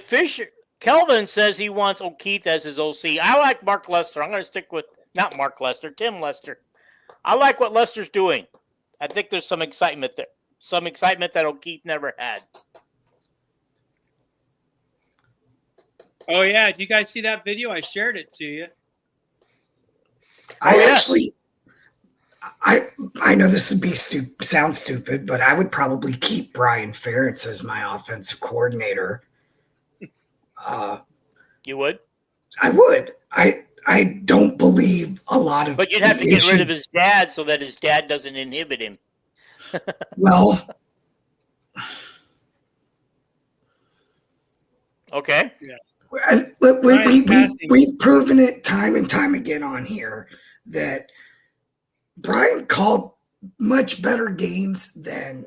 S2: Kelvin says he wants O'Keefe as his OC. I like Mark Lester. I'm going to stick with not Mark Lester, Tim Lester. I like what Lester's doing. I think there's some excitement there. Some excitement that O'Keefe never had.
S4: Oh, yeah. Did you guys see that video? I shared it to you.
S3: I know this would sound stupid, but I would probably keep Brian Ferentz as my offensive coordinator.
S2: You would?
S3: I would. I don't believe a lot of.
S2: But you'd have to get rid of his dad so that his dad doesn't inhibit him.
S3: Well.
S2: Okay.
S4: Yeah.
S3: We've proven it time and time again on here that Brian called much better games than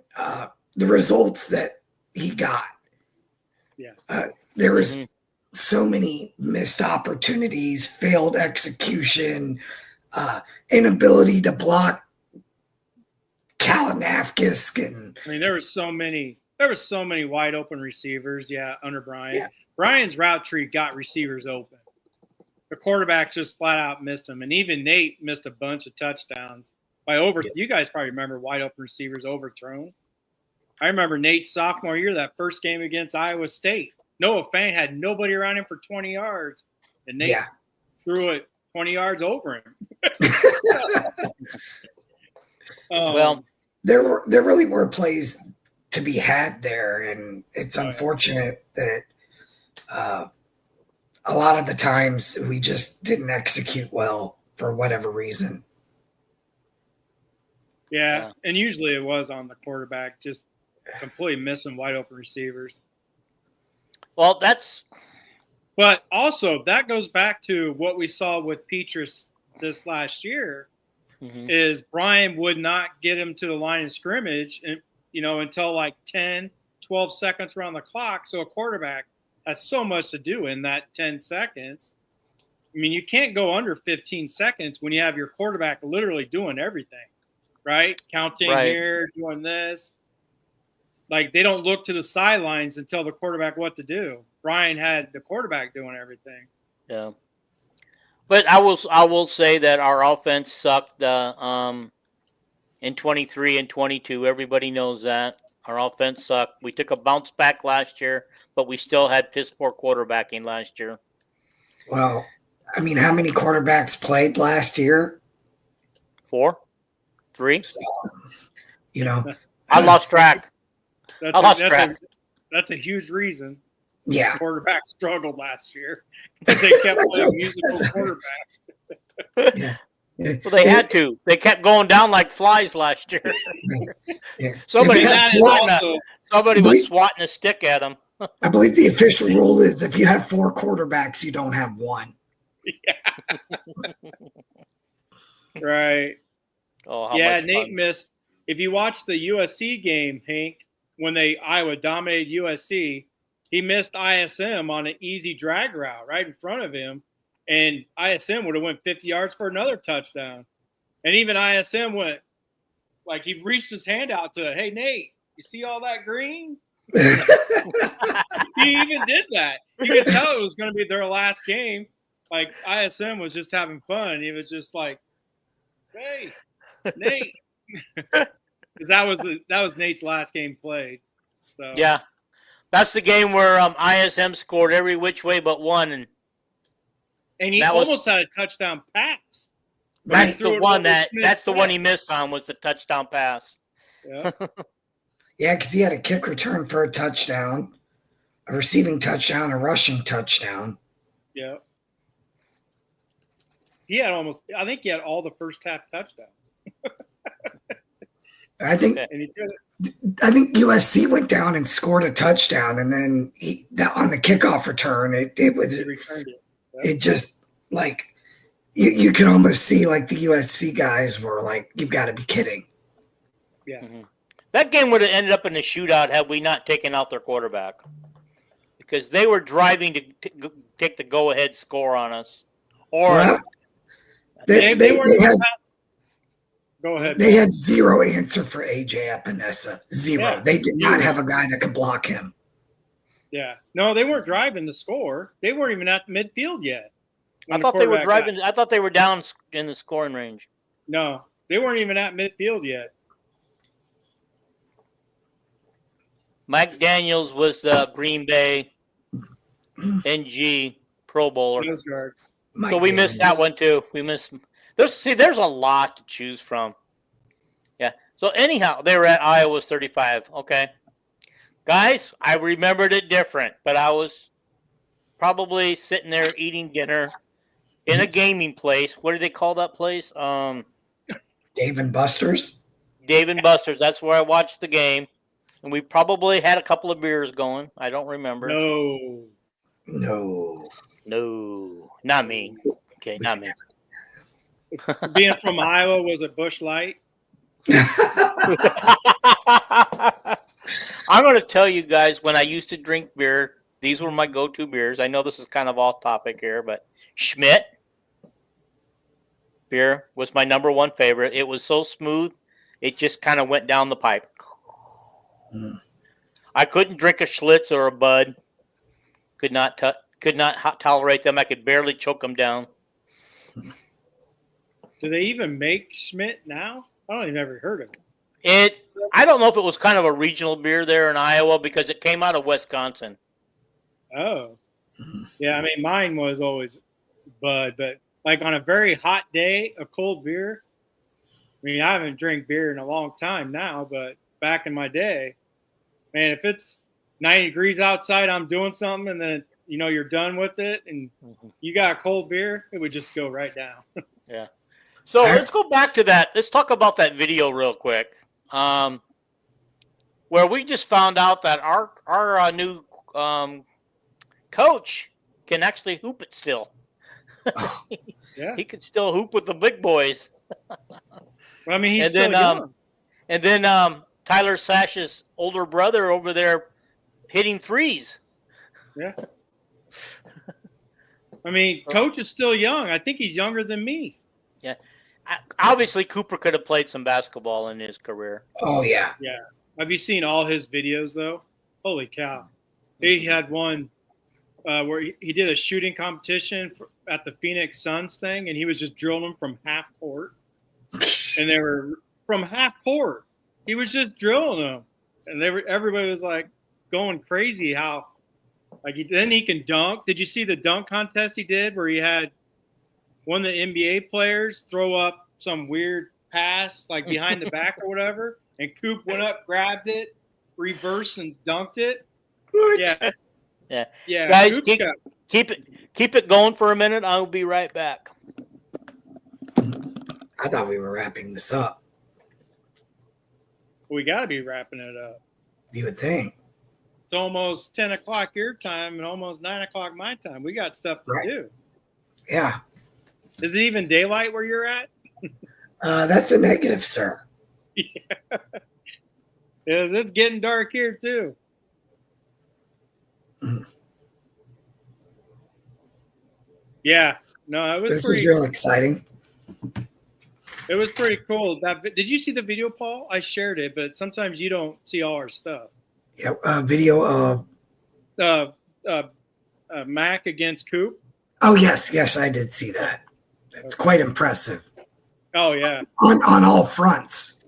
S3: the results that he got.
S4: Yeah.
S3: There was so many missed opportunities, failed execution, inability to block Kalinafkis, and
S4: I mean there were so many wide open receivers, under Brian.
S3: Yeah.
S4: Brian's route tree got receivers open. The quarterbacks just flat out missed them. And even Nate missed a bunch of touchdowns by you guys probably remember wide open receivers overthrown. I remember Nate's sophomore year, that first game against Iowa State. Noah Fant had nobody around him for 20 yards. And Nate threw it 20 yards over him.
S2: Well,
S3: there really were plays to be had there, and it's unfortunate that a lot of the times we just didn't execute well for whatever reason.
S4: Yeah, and usually it was on the quarterback, just completely missing wide open receivers.
S2: Well,
S4: but also that goes back to what we saw with Petrus this last year. Is Brian would not get him to the line of scrimmage and until like 10, 12 seconds around the clock. So a quarterback has so much to do in that 10 seconds. I mean, you can't go under 15 seconds when you have your quarterback literally doing everything, right? Counting here, doing this. Like they don't look to the sidelines and tell the quarterback what to do. Brian had the quarterback doing everything.
S2: Yeah. But I will say that our offense sucked in 23 and 22. Everybody knows that. Our offense sucked. We took a bounce back last year, but we still had piss poor quarterbacking last year.
S3: Well, I mean, how many quarterbacks played last year?
S2: 4? 3?
S3: So,
S2: I lost track.
S4: That's a huge reason.
S3: Yeah.
S4: The quarterback struggled last year. They kept playing musical quarterback.
S3: Yeah.
S2: Well, they had to. They kept going down like flies last year.
S3: Yeah.
S2: Somebody was swatting a stick at them.
S3: I believe the official rule is if you have 4 quarterbacks, you don't have 1.
S4: Yeah. Right.
S2: Oh,
S4: Nate missed. If you watch the USC game, Hank, when Iowa dominated USC, he missed ISM on an easy drag route right in front of him. And ISM would have went 50 yards for another touchdown. And even ISM went, like he reached his hand out to, hey, Nate, you see all that green? He even did that. You could tell it was going to be their last game. Like ISM was just having fun. He was just like, hey, Nate. Because that was Nate's last game played. So
S2: yeah. That's the game where ISM scored every which way but one.
S4: And he almost had a touchdown pass.
S2: That's the one that's the one he missed on was the touchdown pass.
S4: Yeah.
S3: Yeah, because he had a kick return for a touchdown. a receiving touchdown, a rushing touchdown.
S4: Yeah. I think he had all the first half touchdowns.
S3: I think USC went down and scored a touchdown, and then on the kickoff return, it just like you can almost see like the USC guys were like, "You've got to be kidding."
S4: Yeah.
S2: Mm-hmm. That game would have ended up in a shootout had we not taken out their quarterback, because they were driving to take the go-ahead score on us. Or
S3: they had.
S4: Go ahead.
S3: They had zero answer for AJ Epinesa. Zero.
S4: Yeah,
S3: they did not have a guy that could block him.
S4: Yeah. No, they weren't driving the score. They weren't even at midfield yet.
S2: I thought they were driving. I thought they were down in the scoring range.
S4: No, they weren't even at midfield yet.
S2: Mike Daniels was the Green Bay NG Pro Bowler. So we missed that one too. We missed. There's a lot to choose from. Yeah. So anyhow, they were at Iowa's 35. Okay. Guys, I remembered it different, but I was probably sitting there eating dinner in a gaming place. What do they call that place?
S3: Dave and Buster's.
S2: Dave and Buster's. That's where I watched the game. And we probably had a couple of beers going. I don't remember.
S3: No.
S2: Not me. Okay, not me.
S4: Being from Iowa was a Busch Light.
S2: I'm going to tell you guys, when I used to drink beer, these were my go-to beers. I know this is kind of off topic here, but Schmidt beer was my number one favorite. It was so smooth, it just kind of went down the pipe. I couldn't drink a Schlitz or a Bud. Could not tolerate them. I could barely choke them down.
S4: Do they even make Schmidt now? I don't even ever heard of it.
S2: I don't know if it was kind of a regional beer there in Iowa because it came out of Wisconsin.
S4: Oh. Yeah, I mean, mine was always Bud, but like on a very hot day, a cold beer. I mean, I haven't drank beer in a long time now, but back in my day, man, if it's 90 degrees outside, I'm doing something, and then, you're done with it, and you got a cold beer, it would just go right down.
S2: Yeah. So let's go back to that. Let's talk about that video real quick, where we just found out that our new coach can actually hoop it still.
S4: Yeah,
S2: he could still hoop with the big boys.
S4: Well, I mean, he's still young.
S2: And then Tyler Sash's older brother over there hitting threes.
S4: Yeah. I mean, Coach is still young. I think he's younger than me.
S2: Yeah. Obviously, Cooper could have played some basketball in his career.
S3: Oh, yeah.
S4: Yeah. Have you seen all his videos, though? Holy cow. He had one where he did a shooting competition at the Phoenix Suns thing, and he was just drilling them from half court. And they were from half court. He was just drilling them. And everybody was like going crazy how then he can dunk. Did you see the dunk contest he did where he had one of the NBA players throw up some weird pass like behind the back or whatever, and Coop went up, grabbed it, reversed and dunked it?
S3: What?
S2: Yeah. Guys, keep it going for a minute. I'll be right back.
S3: I thought we were wrapping this up.
S4: We got to be wrapping it up.
S3: You would think.
S4: It's almost 10 o'clock your time and almost 9 o'clock my time. We got stuff to do.
S3: Yeah.
S4: Is it even daylight where you're at?
S3: That's a negative, sir.
S4: Yeah. It's getting dark here, too. Yeah. No, it was
S3: This is real exciting.
S4: It was pretty cool. Did you see the video, Paul? I shared it, but sometimes you don't see all our stuff.
S3: Yeah, video of
S4: Mac against Coop.
S3: Oh, yes, I did see that. That's quite impressive.
S4: Oh, yeah.
S3: On all fronts.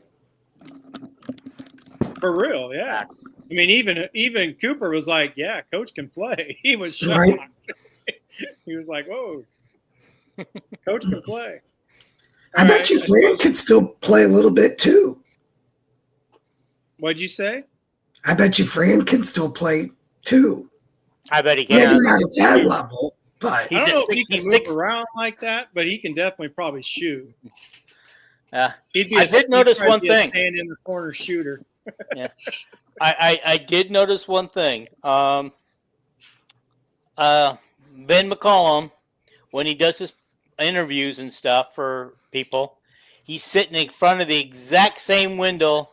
S4: For real, yeah. I mean, even Cooper was like, yeah, Coach can play. He was shocked.
S3: Right.
S4: He was like, whoa, Coach can play.
S3: I bet you Fran could still play a little bit, too.
S4: What'd you say?
S3: I bet you Fran can still play, too.
S2: I bet he
S3: Maybe
S2: can.
S3: not at that level, but
S4: I don't know if he can move around like that, but he can definitely probably shoot.
S2: I did notice one thing.
S4: Stand in the corner shooter.
S2: Yeah, I did notice one thing. Ben McCollum, when he does his interviews and stuff for people, he's sitting in front of the exact same window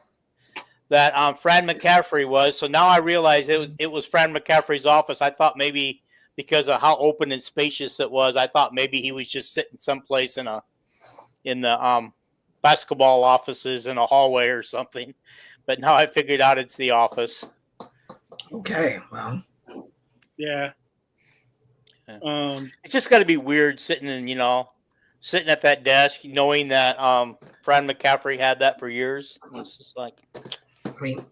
S2: that Fran McCaffrey was. So now I realize it was Fran McCaffrey's office. I thought maybe because of how open and spacious it was, I thought maybe he was just sitting someplace in the basketball offices in a hallway or something. But now I figured out it's the office.
S3: Okay, well.
S4: Yeah.
S2: It's just got to be weird sitting at that desk, knowing that Fran McCaffrey had that for years. It's just like,
S3: I mean,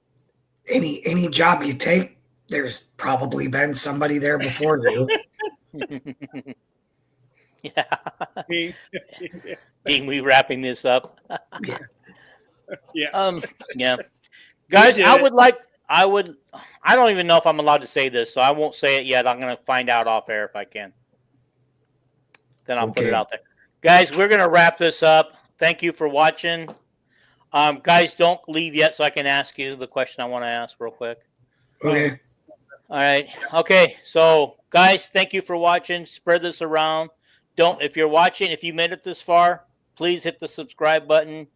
S3: any job you take, there's probably been somebody there before you.
S2: Yeah. Dean, we wrapping this up?
S3: Yeah.
S4: Yeah.
S2: Yeah. Guys, I don't even know if I'm allowed to say this, so I won't say it yet. I'm going to find out off air if I can. Then I'll put it out there. Guys, we're going to wrap this up. Thank you for watching. Guys, don't leave yet so I can ask you the question I want to ask real quick.
S3: Okay.
S2: All right. Okay. So, guys, thank you for watching. Spread this around. If you're watching, if you made it this far, please hit the subscribe button,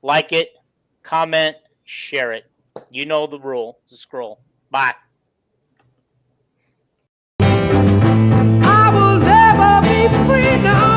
S2: like it, comment, share it. You know the rule. The scroll. Bye.
S1: I will never be free now.